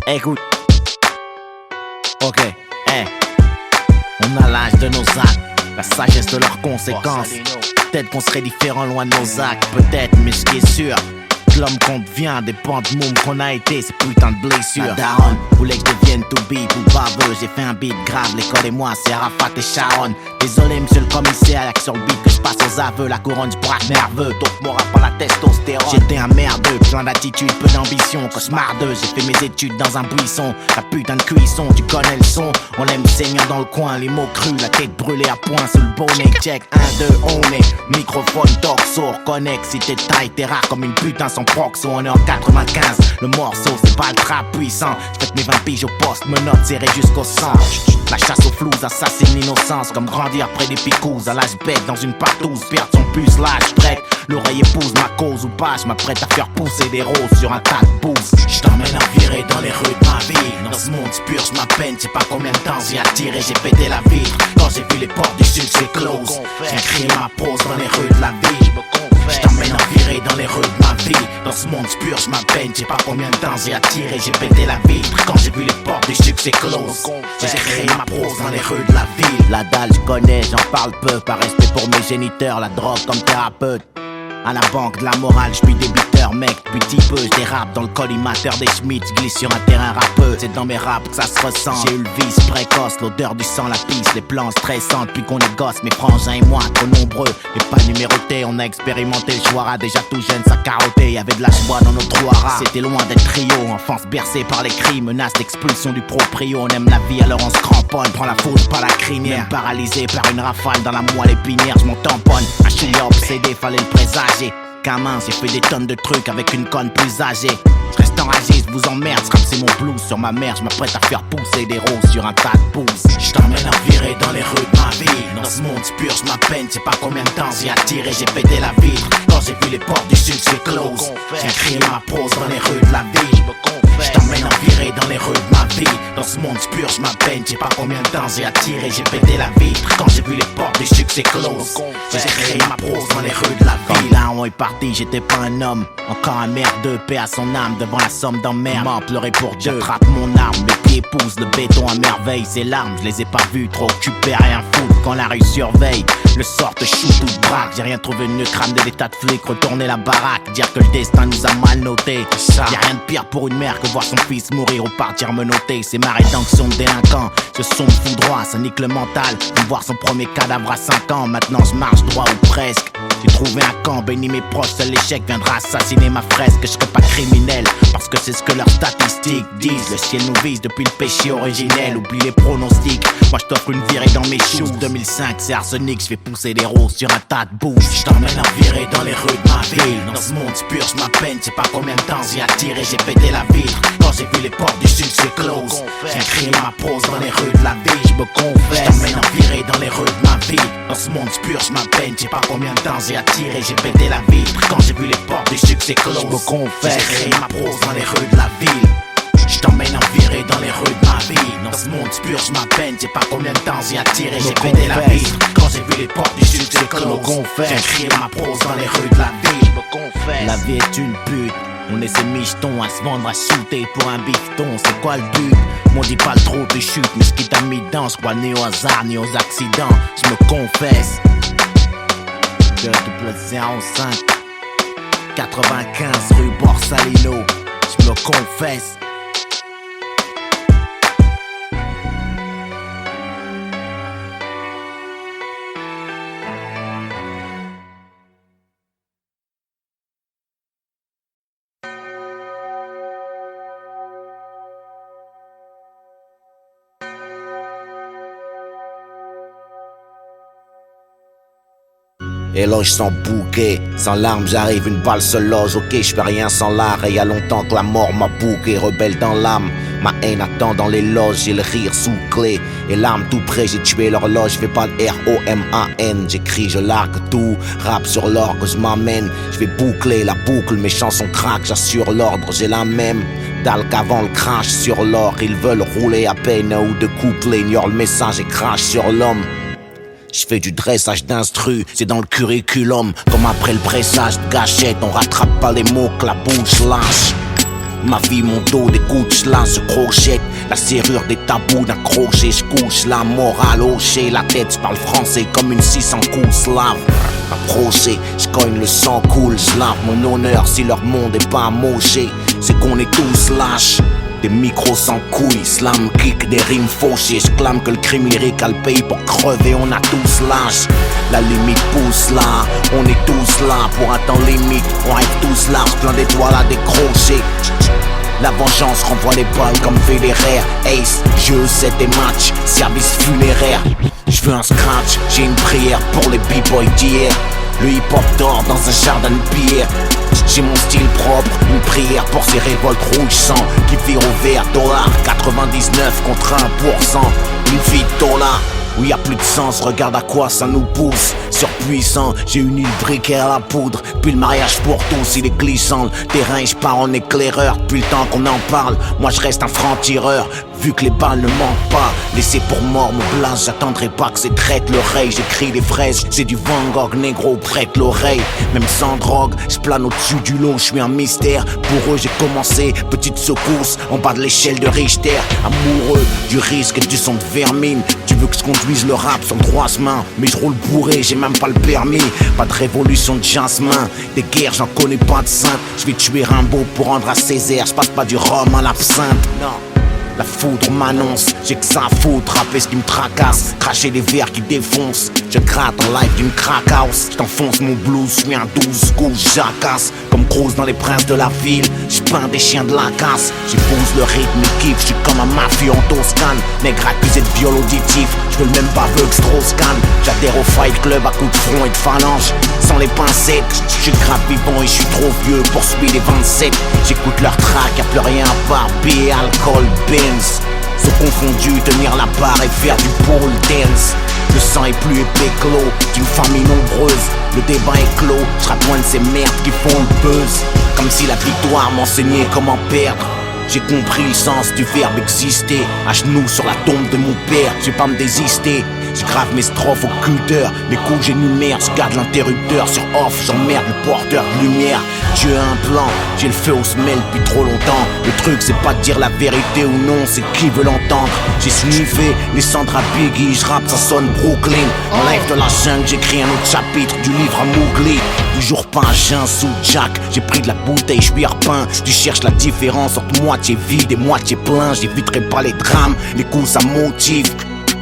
A: Écoute, ok, on a l'âge de nos actes. la sagesse de leurs conséquences. Peut-être qu'on serait différent loin de nos actes, peut-être, mais ce qui est sûr, l'homme qu'on devient dépend de môme qu'on a été, ces putains de blessures. La daronne voulait que je devienne tout beat ou baveux. J'ai fait un beat grave, l'école et moi, c'est Arafat et Sharon. Désolé, monsieur le commissaire, y'a que sur le beat que je passe aux aveux. La couronne du braque nerveux, donc mon rap par la testostérone. J'étais un merdeux, plein d'attitude, peu d'ambition, cauchemardeux. J'ai fait mes études dans un buisson, la putain de cuisson, tu connais le son. On aime saignant dans le coin, les mots crus, la tête brûlée à point sous le bonnet. Check, 1, 2, on est microphone, talk, sourd, connect. Si t'es taille, t'es rare comme une putain sans proxo. On est en 95, le morceau c'est pas le trap puissant. J'fais mes 20 piges au poste, me note serré jusqu'au sang. La chasse aux flous assassine l'innocence, comme grandir près des picous. À l'âge bête dans une partouze, perdre son puce l'âge traite. L'oreille épouse ma cause ou pas, j'm'apprête à faire pousser des roses sur un tas de pouces. J't'emmène à virer dans les rues de ma vie. Dans ce monde purge ma peine, sais pas combien de temps j'y attiré, j'ai pété la vitre. Quand j'ai vu les portes du succès close, j'ai crié ma pause dans les rues de la vie. J't'emmène à virer dans les rues de ma vie. Dans ce monde purge ma peine, sais pas combien de temps j'ai attiré, j'ai pété la vitre. Quand j'ai vu les portes du succès close, j'ai créé ma prose dans les rues de la ville. La dalle j'connais, j'en parle peu, par respect pour mes géniteurs, la drogue comme thérapeute. À la banque de la morale, j'suis débiteur, mec, depuis petit peu, j'dérape dans le collimateur des Schmitt, j'glisse sur un terrain rappeux, c'est dans mes raps que ça se ressent. J'ai eu le vice précoce, l'odeur du sang, la pisse, les plans stressants, depuis qu'on est gosse, mes frangins et moi, trop nombreux, et pas numérotés, on a expérimenté le choix, déjà tout jeune, ça carottait, y'avait de la joie dans nos trous à rats. C'était loin d'être trio, enfance bercée par les cris, menace d'expulsion du proprio, on aime la vie alors on se cramponne, prend la foudre par la crinière, même paralysé par une rafale dans la moelle épinière, j'm'en tamponne, un chouïa obsédé, fallait le présager. Gamin, j'ai fait des tonnes de trucs avec une conne plus âgée. J'reste enragé, j'vous emmerde, j'rappe mon blues sur ma mère, j'm'apprête à faire pousser des roses sur un tas de pouces. J't'emmène à virer dans les rues de ma vie. Dans ce monde purge ma peine, sais pas combien de temps j'y attiré, j'ai pété la vitre. Quand j'ai vu les portes du succès close, j'ai crié ma prose dans les rues de la vie. J't'emmène à virer dans les rues de ma vie. Dans ce monde purge ma peine, sais pas combien de temps j'ai attiré, j'ai pété la vitre. Quand j'ai vu les portes du succès close, j'ai créé ma prose dans les rues de la vie. Là on est parti, j'étais pas un homme, encore un merdeux, paix à son âme devant la somme d'emmerde. M'en pleurer pour Dieu, j'attrape mon arme, mes pieds poussent le béton à merveille. Ses larmes, je les ai pas vues, trop occupé à rien foutre quand la rue surveille. Le sort te shoot ou te braque, j'ai rien trouvé de mieux que ramener des tas de flics, retourner la baraque, dire que le destin nous a mal noté. Y'a rien de pire pour une mère que voir son fils mourir ou partir me noter. C'est ma rédemption de délinquant, ce son me fout droit, ça nique le mental. De voir son premier cadavre à 5 ans, maintenant je marche droit ou presque. J'ai trouvé un camp, béni mes proches, seul l'échec viendra assassiner ma fresque. Je serai pas criminel, parce que c'est ce que leurs statistiques disent. Le ciel nous vise depuis le péché originel, oublie les pronostics. Moi je t'offre une virée dans mes shoes. 2005 c'est arsenic, je fais pousser des roses sur un tas de bouches. Je t'emmène à virer dans les rues de ma ville. Dans ce monde purge ma peine, sais pas combien de temps j'y attiré, j'ai pété la vitre. Quand j'ai vu les portes du succès close, j'ai crié ma prose dans les rues de la vie, je me confesse. Je t'emmène à virer dans les rues de ma vie. Dans ce monde purge ma peine, sais pas combien de temps j'ai attiré, j'ai pété la vitre. Quand j'ai vu les portes du succès close, je me confesse. J'ai créé ma prose dans les rues de la ville. Je t'emmène à virer dans les rues de ma vie. Dans ce monde purge ma peine, sais pas combien de temps j'ai attiré, j'ai pété la vitre. Quand j'ai vu les portes du succès close, j'ai créé ma prose dans les rues de la ville. La vie est une pute, on est ces michetons à se vendre à shooter pour un bifton, c'est quoi le but? M'on dit pas le trop de chute, mais ce qui t'a mis dedans, j'crois ni au hasard ni aux accidents, je me confesse. De double 05 95 rue Borsalino, je me confesse. Éloge sans bouquet, sans larmes j'arrive, une balle se loge. Ok, je fais rien sans l'art, et y a longtemps que la mort m'a bouqué. Rebelle dans l'âme, ma haine attend dans les loges. J'ai le rire sous clé, et l'arme tout près. J'ai tué l'horloge, je fais pas de R-O-M-A-N. J'écris, je largue tout, rap sur l'orgue, je m'amène. Je vais boucler la boucle, mes chansons craquent, j'assure l'ordre. J'ai la même dalle qu'avant le crash sur l'or. Ils veulent rouler à peine ou de coupler, ignorent le message et crash sur l'homme. Je fais du dressage d'instru, c'est dans le curriculum. Comme après le pressage de gâchette, on rattrape pas les mots que la bouche lâche. Ma vie, mon dos, des couches, là je crochette. La serrure des tabous d'un crochet, je couche la morale hochée. La tête, je parle français comme une 600 coups slave. Approché, je cogne le sang coule, je lave mon honneur si leur monde est pas amoché. C'est qu'on est tous lâches. Des micros sans couilles, slam, kick, des rimes fauchées. Je clame que le crime lyrique a le pays pour crever, on a tous l'âge. La limite pousse là, on est tous là pour un temps limite. On rêve tous large, plein d'étoiles à décrocher. La vengeance renvoie les balles comme Federer. Ace, jeu, 7 et match, service funéraire. Je veux un scratch, j'ai une prière pour les b-boys d'hier. Le hip-hop dort dans un jardin de bière. J'ai mon style propre, une prière pour ces révoltes rouges sang qui virent au vert, dollar 99 contre 1%. Une vie de dollar où y a plus de sens, regarde à quoi ça nous pousse. Surpuissant, j'ai une île briquée à la poudre. Puis le mariage pour tous, il est glissant. Le terrain, je pars en éclaireur. Depuis le temps qu'on en parle, moi je reste un franc-tireur. Vu que les balles ne manquent pas, laissez pour mort mon blase. J'attendrai pas que c'est traite l'oreille. J'écris des fraises, c'est du Van Gogh, négro, prête l'oreille. Même sans drogue, je plane au-dessus du lot, je suis un mystère. Pour eux j'ai commencé, petite secousse en bas de l'échelle de Richter. Amoureux du risque et du son de vermine. Tu veux que je conduise le rap sans droit main, mais je roule bourré, j'ai même pas le permis. Pas de révolution de jasmin, des guerres j'en connais pas de sainte. Je vais tuer Rimbaud pour rendre à Césaire. Je passe pas du rhum à l'absinthe, non. La foudre m'annonce, j'ai que ça à foutre, rapper ce qui me tracasse, cracher les verres qui défoncent. Je gratte en live d'une crack house, j't'enfonce mon blues, j'suis un 12 coups, jacasse. Comme Cruz dans les princes de la ville, j'peins des chiens de la casse. J'épouse le rythme et kiffe, j'suis comme un mafieux en Toscane. Nègre accusé de viol auditif, j'veux le même baveux que Strauss-Kahn. J'adhère au fight club à coups de front et de phalange. Sans les pincettes, j'suis grave vivant et j'suis trop vieux pour subir les 27. J'écoute leur track, y'a plus rien à part billet, alcool, Benz. Sont confondus, tenir la barre et faire du pole dance. Le sang est plus épais que l'eau d'une famille nombreuse. Le débat est clos, j'rappe loin de ces merdes qui font le buzz. Comme si la victoire m'enseignait comment perdre. J'ai compris le sens du verbe exister. À genoux sur la tombe de mon père, j'ai pas me désister. Je grave mes strophes au cutter, mes coups j'énumère, je garde l'interrupteur sur off, j'emmerde le porteur de lumière. Dieu a un plan, j'ai le feu au semelle depuis trop longtemps. Le truc c'est pas de dire la vérité ou non, c'est qui veut l'entendre. J'ai sniffé les cendres à Biggie, je rappe ça sonne Brooklyn. En live de la jungle, j'écris un autre chapitre du livre à Mowgli. Toujours pas un jeun sous Jack, j'ai pris de la bouteille, je suis repeint. Tu cherches la différence entre moitié vide et moitié plein. J'éviterai pas les drames, les coups ça motive.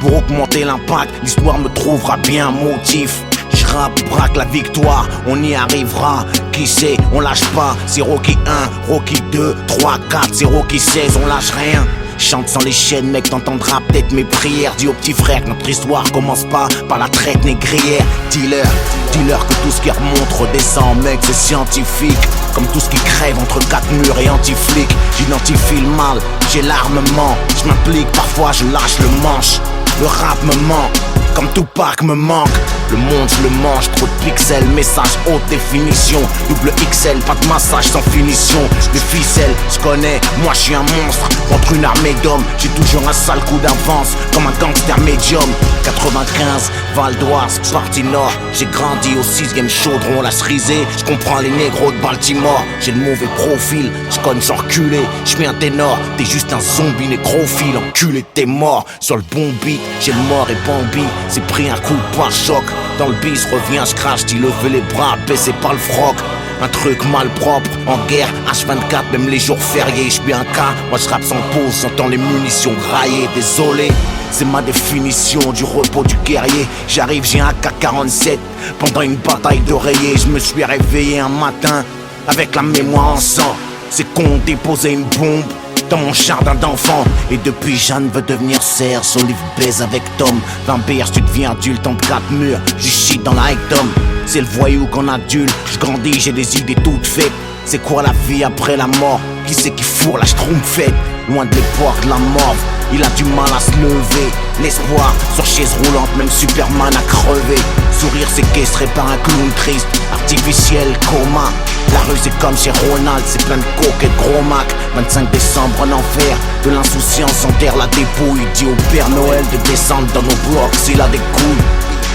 A: Pour augmenter l'impact, l'histoire me trouvera bien un motif. J'rappe, braque la victoire, on y arrivera. Qui sait, on lâche pas. C'est Rocky 1, Rocky 2, 3, 4, c'est Rocky 16, on lâche rien. Chante sans les chaînes, mec, t'entendras peut-être mes prières. Dis au petit frère que notre histoire commence pas par la traite négrière. Dis-leur que tout ce qui remonte redescend, mec, c'est scientifique. Comme tout ce qui crève entre quatre murs et anti-flics. J'identifie le mal, j'ai l'armement. Je m'implique, parfois je lâche le manche. Le rap me manque, comme Tupac me manque. Le monde je le mange, trop de pixels, message haute définition. Double XL, pas de massage sans finition. Les ficelles, je connais, moi je suis un monstre. Contre une armée d'hommes, j'ai toujours un sale coup d'avance. Comme un gangster médium. 95, Val d'Oise, partie nord. J'ai grandi au 6ème chaudron, la cerisée. Je comprends les négros de Baltimore. J'ai le mauvais profil, je connais sans reculer. Je mets un ténor, t'es juste un zombie nécrophile. Enculé, t'es mort sur le bon beat. J'ai le mort et Bambi, c'est pris un coup de pare-choc. Dans le bis, reviens, je crache, t'y lever les bras, baissez pas le froc. Un truc malpropre, en guerre, H24, même les jours fériés. J'suis un cas, moi j'rappe sans pause, j'entends les munitions grailler. Désolé, c'est ma définition du repos du guerrier. J'arrive, j'ai un AK-47, pendant une bataille d'oreiller. Je me suis réveillé un matin, avec la mémoire en sang. C'est qu'on déposait une bombe dans mon jardin d'enfant. Et depuis Jeanne veut devenir Serge, Olive baise avec Tom. 20 BR, tu deviens adulte entre 4 murs, je chie dans la Hectom. C'est le voyou qu'on adulte, je grandis, j'ai des idées toutes faites. C'est quoi la vie après la mort? Qui c'est qui fourre la schtroumpfette? Loin de l'époque de la morve, il a du mal à se lever. L'espoir sur chaise roulante, même Superman a crevé. Sourire séquestré par un clown triste, artificiel, coma. La rue c'est comme chez Ronald, c'est plein de coke et de gros mac. 25 décembre en enfer, de l'insouciance enterre la dépouille. Dit au Père Noël de descendre dans nos blocs s'il a des couilles.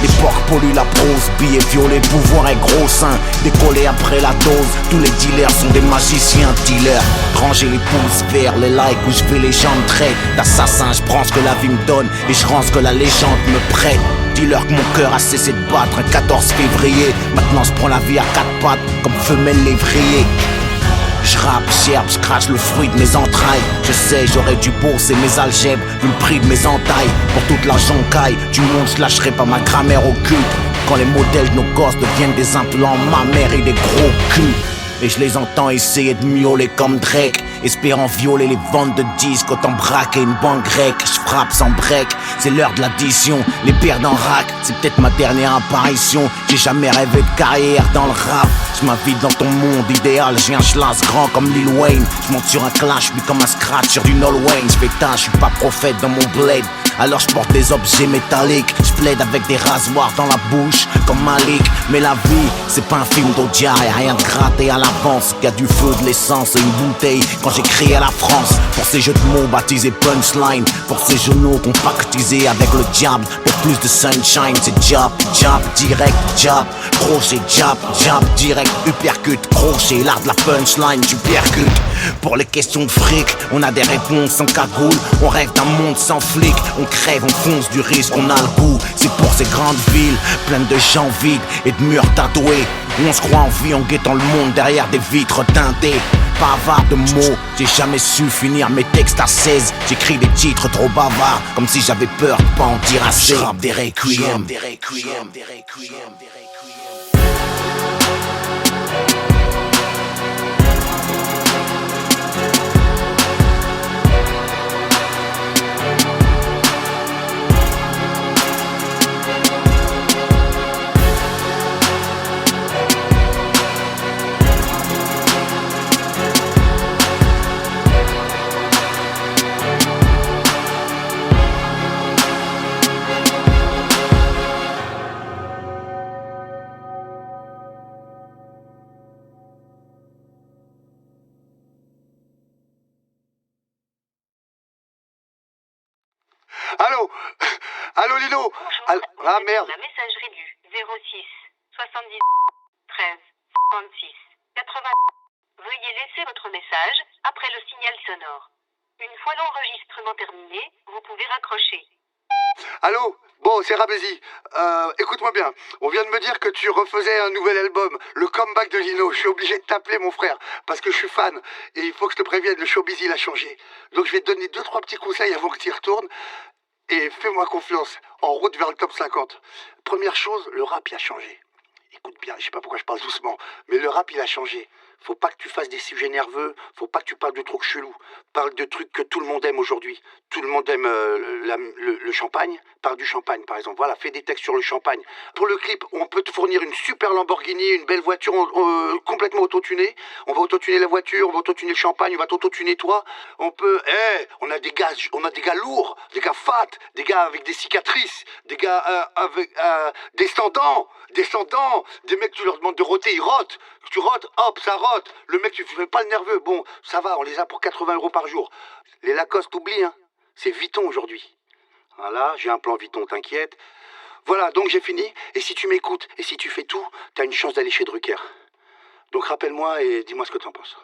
A: L'époque pollue la prose, billets violets, pouvoir est gros sein. Décoller après la dose, tous les dealers sont des magiciens dealers. Ranger les pouces vers les likes où je fais les jambes traits d'assassin, je prends ce que la vie me donne et je rends ce que la légende me prête. Dis-leur que mon cœur a cessé de battre un 14 février. Maintenant je prends la vie à quatre pattes comme femelle lévrier. Je rappe, gerbe, je crache le fruit de mes entrailles. Je sais, j'aurais dû bosser mes algèbres vu le prix de mes entailles. Pour toute la joncaille du monde, je lâcherai pas ma grammaire occulte. Quand les modèles de nos gosses deviennent des implants mammaires et des gros culs. Et je les entends essayer de miauler comme Drake, espérant violer les ventes de disques, autant braquer une banque grecque. Je frappe sans break, c'est l'heure de l'addition. Les pertes en rack, c'est peut-être ma dernière apparition. J'ai jamais rêvé de carrière dans le rap. Je m'invite dans ton monde idéal, j'ai un schlass grand comme Lil Wayne. Je monte sur un clash, puis comme un scratch sur du Nol Wayne. Je fais tâche, je suis pas prophète dans mon blade. Alors je porte des objets métalliques, je plaide avec des rasoirs dans la bouche comme Malik. Mais la vie, c'est pas un film d'Audia, y'a rien de gratté à l'avance. Y'a du feu, de l'essence et une bouteille quand j'écris à la France. Pour ces jeux de mots baptisés punchline, pour ces genoux compactisés avec le diable. Pour plus de sunshine, c'est jab, jab, direct, jab. Crochet, jab, jab, direct, uppercut. Crochet, l'art de la punchline, tu percutes. Pour les questions de fric, on a des réponses sans cagoule. On rêve d'un monde sans flic. On crève, on fonce du risque, on a le goût. C'est pour ces grandes villes, pleines de gens vides et de murs tatoués, où on se croit en vie en guettant le monde derrière des vitres teintées. Pas avare de mots, j'ai jamais su finir mes textes à 16. J'écris des titres trop bavards, comme si j'avais peur de pas en dire assez. Je rappe des requiem, des requiem, des requiem, des requiem.
E: Allô? Allô Lino?
F: Bonjour,
E: Ah merde.
F: la messagerie du 06 70 13 56 80. Veuillez laisser votre message après le signal sonore. Une fois l'enregistrement terminé, vous pouvez raccrocher.
E: Allô? Bon, c'est Rabézy. Écoute-moi bien. On vient de me dire que tu refaisais un nouvel album, le comeback de Lino. Je suis obligé de t'appeler, mon frère, parce que je suis fan. Et il faut que je te prévienne, le showbiz, il a changé. Donc je vais te donner 2-3 petits conseils avant que tu y retournes. Et fais-moi confiance, en route vers le top 50. Première chose, le rap, il a changé. Écoute bien, je sais pas pourquoi je parle doucement, mais le rap, il a changé. Faut pas que tu fasses des sujets nerveux, faut pas que tu parles de trucs chelous. Parle de trucs que tout le monde aime aujourd'hui. Tout le monde aime le champagne. Parle du champagne, par exemple. Voilà, fais des textes sur le champagne. Pour le clip, on peut te fournir une super Lamborghini, une belle voiture complètement autotunée. On va autotuner la voiture, on va autotuner le champagne, on va t'autotuner toi. On peut... on a des gars lourds, des gars fat, des gars avec des cicatrices, des gars avec descendants, des mecs, tu leur demandes de roter, ils rotent. Tu rotes, hop, ça rote. Le mec, tu fais pas le nerveux. Bon, ça va, on les a pour 80 € par jour. Les Lacoste, oublie, hein. C'est Vuitton aujourd'hui. Voilà, j'ai un plan Vuitton, t'inquiète. Voilà, donc j'ai fini. Et si tu m'écoutes, et si tu fais tout, t'as une chance d'aller chez Drucker. Donc rappelle-moi et dis-moi ce que t'en penses.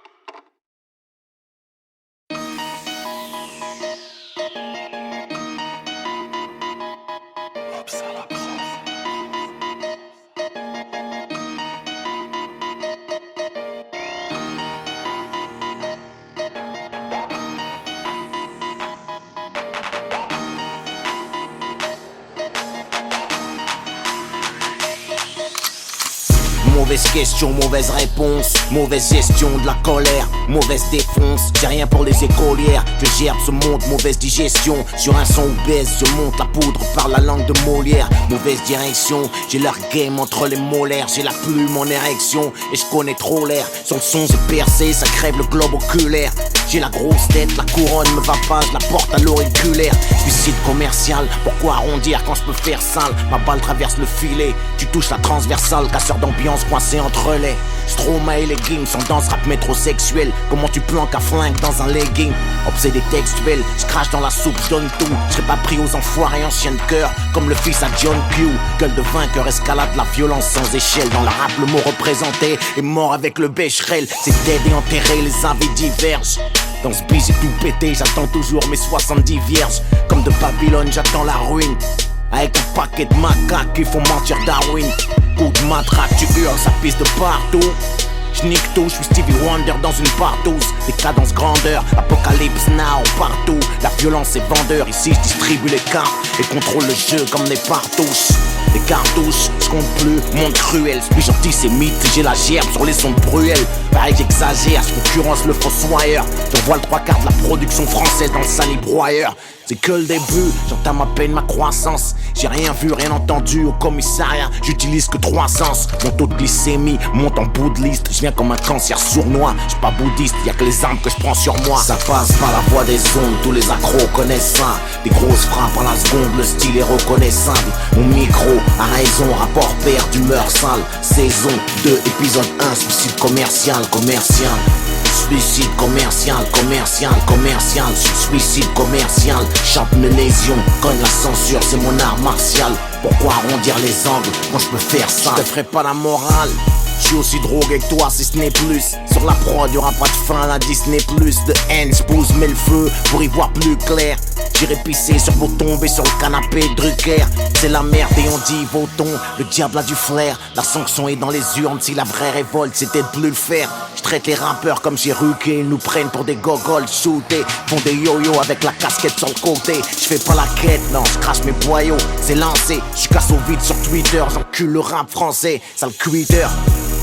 A: Mauvaise question, mauvaise réponse, mauvaise gestion de la colère, mauvaise défonce. J'ai rien pour les écolières, je gerbe ce monde, mauvaise digestion. Sur un son obèse, je monte la poudre par la langue de Molière. Mauvaise direction, j'ai leur game entre les molaires. J'ai la plume en érection et je connais trop l'air. Son son c'est percé, ça crève le globe oculaire. J'ai la grosse tête, la couronne me va pas, je la porte à l'auriculaire. Suicide commercial, pourquoi arrondir quand je peux faire sale? Ma balle traverse le filet, tu touches la transversale, casseur d'ambiance, coincé entre les Stromae et les Gims, sont dans ce rap métrosexuel. Comment tu planques un flingue dans un legging? Obsédé textuel, je crache dans la soupe, je donne tout. Je serai pas pris aux enfoirés en chien de cœur, comme le fils à John Q. Gueule de vainqueur, escalade la violence sans échelle. Dans le rap, le mot représenté est mort avec le bécherel. C'est dead et enterré, les avis divergent. Dans ce bis j'ai tout pété, j'attends toujours mes 70 vierges. Comme de Babylone, j'attends la ruine. Avec un paquet de macaques qui font mentir Darwin. Coup de matraque, tu hurles, ça pisse de partout. J'nique tout, j'suis Stevie Wonder dans une partouze. Décadence grandeur, apocalypse now partout. La violence est vendeur, ici j'distribue les cartes et contrôle le jeu comme des partouches. Les cartouches, j'compte plus, monde cruel. J'suis antisémite, j'ai la gerbe sur les sons de Bruel. Pareil j'exagère, j'concurrence le fossoyeur. J'envoie le 3/4 de la production française dans le salibroyeur. C'est que le début, j'entame à peine ma croissance. J'ai rien vu, rien entendu au commissariat. J'utilise que 3 sens. Mon taux de glycémie monte en bout de liste. Je viens comme un cancer sournois. J'suis pas bouddhiste, y'a que les armes que j'prends sur moi. Ça passe par la voie des ondes, tous les accros connaissent ça. Des grosses frappes à la seconde, le style est reconnaissable. Mon micro a raison, rapport père d'humeur sale. Saison 2, épisode 1, suicide commercial. Suicide commercial, suicide commercial. Chante une lésion, cogne la censure, c'est mon art martial. Pourquoi arrondir les angles quand je peux faire ça? Je te ferai pas la morale. Je suis aussi drogué que toi si ce n'est plus. Sur la prod y'aura pas de fin à la Disney+. De haine j'pose mets le feu pour y voir plus clair. J'irai pisser sur vos tombes et sur le canapé de Drucker. C'est la merde et on dit votons. Le diable a du flair. La sanction est dans les urnes. Si la vraie révolte c'était de plus le faire. Je traite les rappeurs comme j'ai ruqué. Ils nous prennent pour des gogoles shootés. Font des yo-yo avec la casquette sur le côté. Je fais pas la quête, non, je crache mes boyaux. C'est lancé, je casse au vide sur Twitter. J'encule le rap français, sale quitter.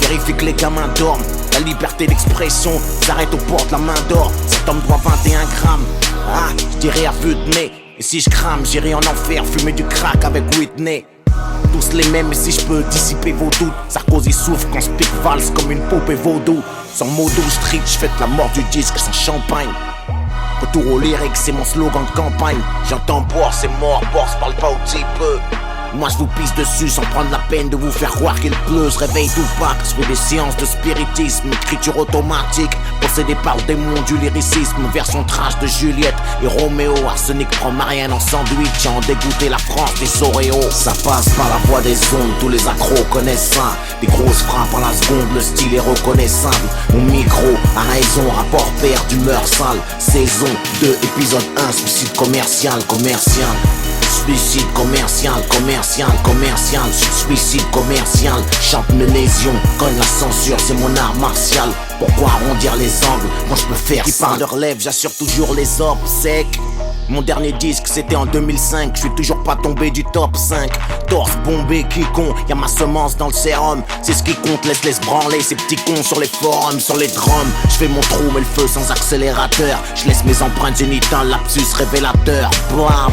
A: Vérifie que les gamins dorment. La liberté d'expression s'arrête aux portes, la main d'or. Cet homme doit 21 grammes. Ah, je dirais à vue de nez. Et si je crame, j'irai en enfer, fumer du crack avec Whitney. Tous les mêmes, et si je peux dissiper vos doutes. Sarkozy souffre quand je pique valse comme une poupée vaudou. Sans modo street, je fête la mort du disque sans champagne. Retour au lyrique, c'est mon slogan de campagne. J'entends boire, c'est mort, Bourse parle pas au petit peu. Moi je vous pisse dessus sans prendre la peine de vous faire croire qu'il pleut. Je réveille tout pas, je fais des séances de spiritisme. Écriture automatique, possédé par le démon du lyricisme. Version trash de Juliette et Roméo. Arsenic prend Marianne en sandwich, en dégoûté la France des Oreos. Ça passe par la voie des ondes, tous les accros connaissent ça. Des grosses frappes à la seconde, le style est reconnaissable. Mon micro a raison, rapport père d'humeur sale. Saison 2, épisode 1, suicide commercial. Suicide commercial, suicide commercial. Chante une lésion, cogne la censure, c'est mon art martial. Pourquoi arrondir les angles, moi je peux faire ça. Qui parle de relève, j'assure toujours les orbes secs. Mon dernier disque c'était en 2005, je suis toujours pas tombé du top 5. Torse bombé, qui con, y'a ma semence dans le sérum. C'est ce qui compte, laisse branler ces petits cons sur les forums, sur les drums. Je fais mon trou, mais le feu sans accélérateur. Je laisse mes empreintes génitales, lapsus révélateur. Bois,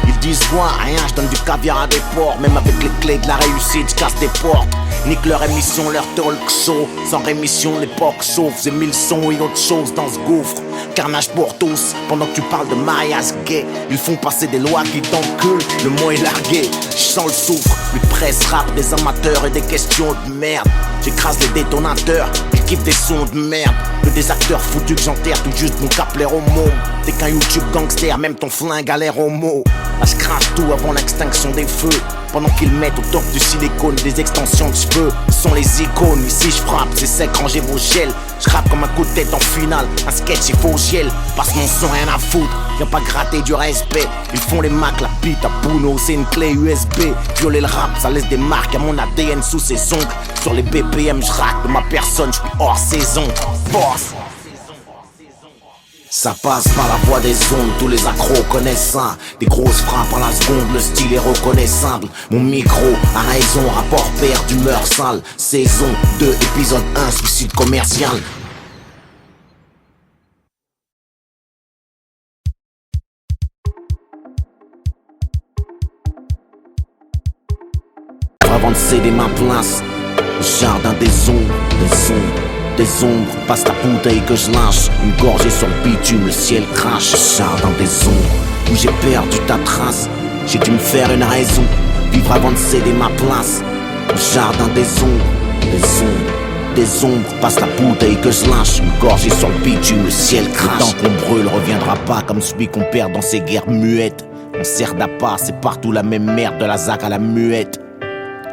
A: ils disent quoi? Rien, je donne du caviar à des porcs. Même avec les clés de la réussite, je casse des portes. Nique leur émission, leur talk show. Sans rémission, l'époque chauffe. J'ai 1000 sons et autre chose dans ce gouffre. Carnage pour tous, pendant que tu parles de mariage gay. Ils font passer des lois qui t'enculent, le mot est largué. Je sens le soufre, plus de presse rap, des amateurs et des questions de merde. J'écrase les détonateurs, ils kiffent des sons de merde. Que des acteurs foutus que j'enterre, tout juste mon cap l'air au mot. T'es qu'un YouTube gangster, même ton flingue a l'air homo. Là je crache tout avant l'extinction des feux. Pendant qu'ils mettent au top du silicone des extensions de cheveux. Ce sont les icônes, ici je frappe, c'est sec, rangez vos gels. Je rappe comme un coup de tête en finale, un sketch il faut gel. Passe mon son, rien à foutre, viens pas gratter du respect. Ils font les macs, la bite à Bruno, c'est une clé USB. Violer le rap, ça laisse des marques à mon ADN sous ses ongles. Sur les BPM, je rack de ma personne, je suis hors saison. Force. Ça passe par la voie des ondes, tous les accros connaissent ça. Des grosses frappes à la seconde, le style est reconnaissable. Mon micro a raison, rapport père d'humeur sale. Saison 2, épisode 1, suicide commercial. Avant de céder ma place, jardin des ombres, des ombres, passe ta bouteille que je lâche. Une gorgée sur le bitume, le ciel crache. Jardin des ombres, où j'ai perdu ta trace. J'ai dû me faire une raison, vivre avant de céder ma place. Jardin des ombres, Des ombres, passe la bouteille que je lâche. Une gorgée sur le bitume, le ciel crache. Le temps qu'on brûle reviendra pas comme celui qu'on perd dans ces guerres muettes. On sert d'appât, c'est partout la même merde, de la zac à la muette.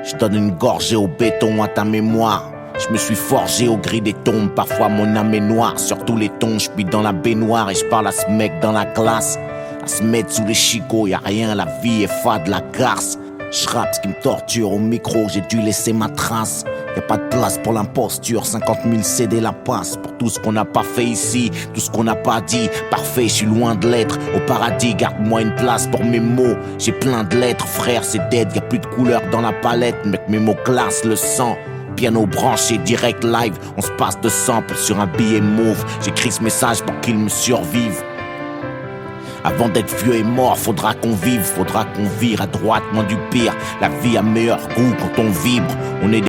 A: Je donne une gorgée au béton à ta mémoire. Je me suis forgé au gris des tombes, parfois mon âme est noire. Sur tous les tons, je suis dans la baignoire et je parle à ce mec dans la glace. À se mettre sous les chicots, y'a rien, la vie est fade, la garce. Je rappe ce qui me torture au micro, j'ai dû laisser ma trace. Y'a pas de place pour l'imposture, 50 000 CD la passe. Pour tout ce qu'on n'a pas fait ici, tout ce qu'on n'a pas dit. Parfait, je suis loin de l'être. Au paradis, garde-moi une place pour mes mots. J'ai plein de lettres, frère, c'est dead. Y'a plus de couleur dans la palette, mec, mes mots classent le sang. Piano branché, direct live, on se passe de sample sur un billet mauve. J'écris ce message pour qu'il me survive. Avant d'être vieux et mort, faudra qu'on vive, faudra qu'on vire à droite, moins du pire. La vie a meilleur goût quand on vibre. On est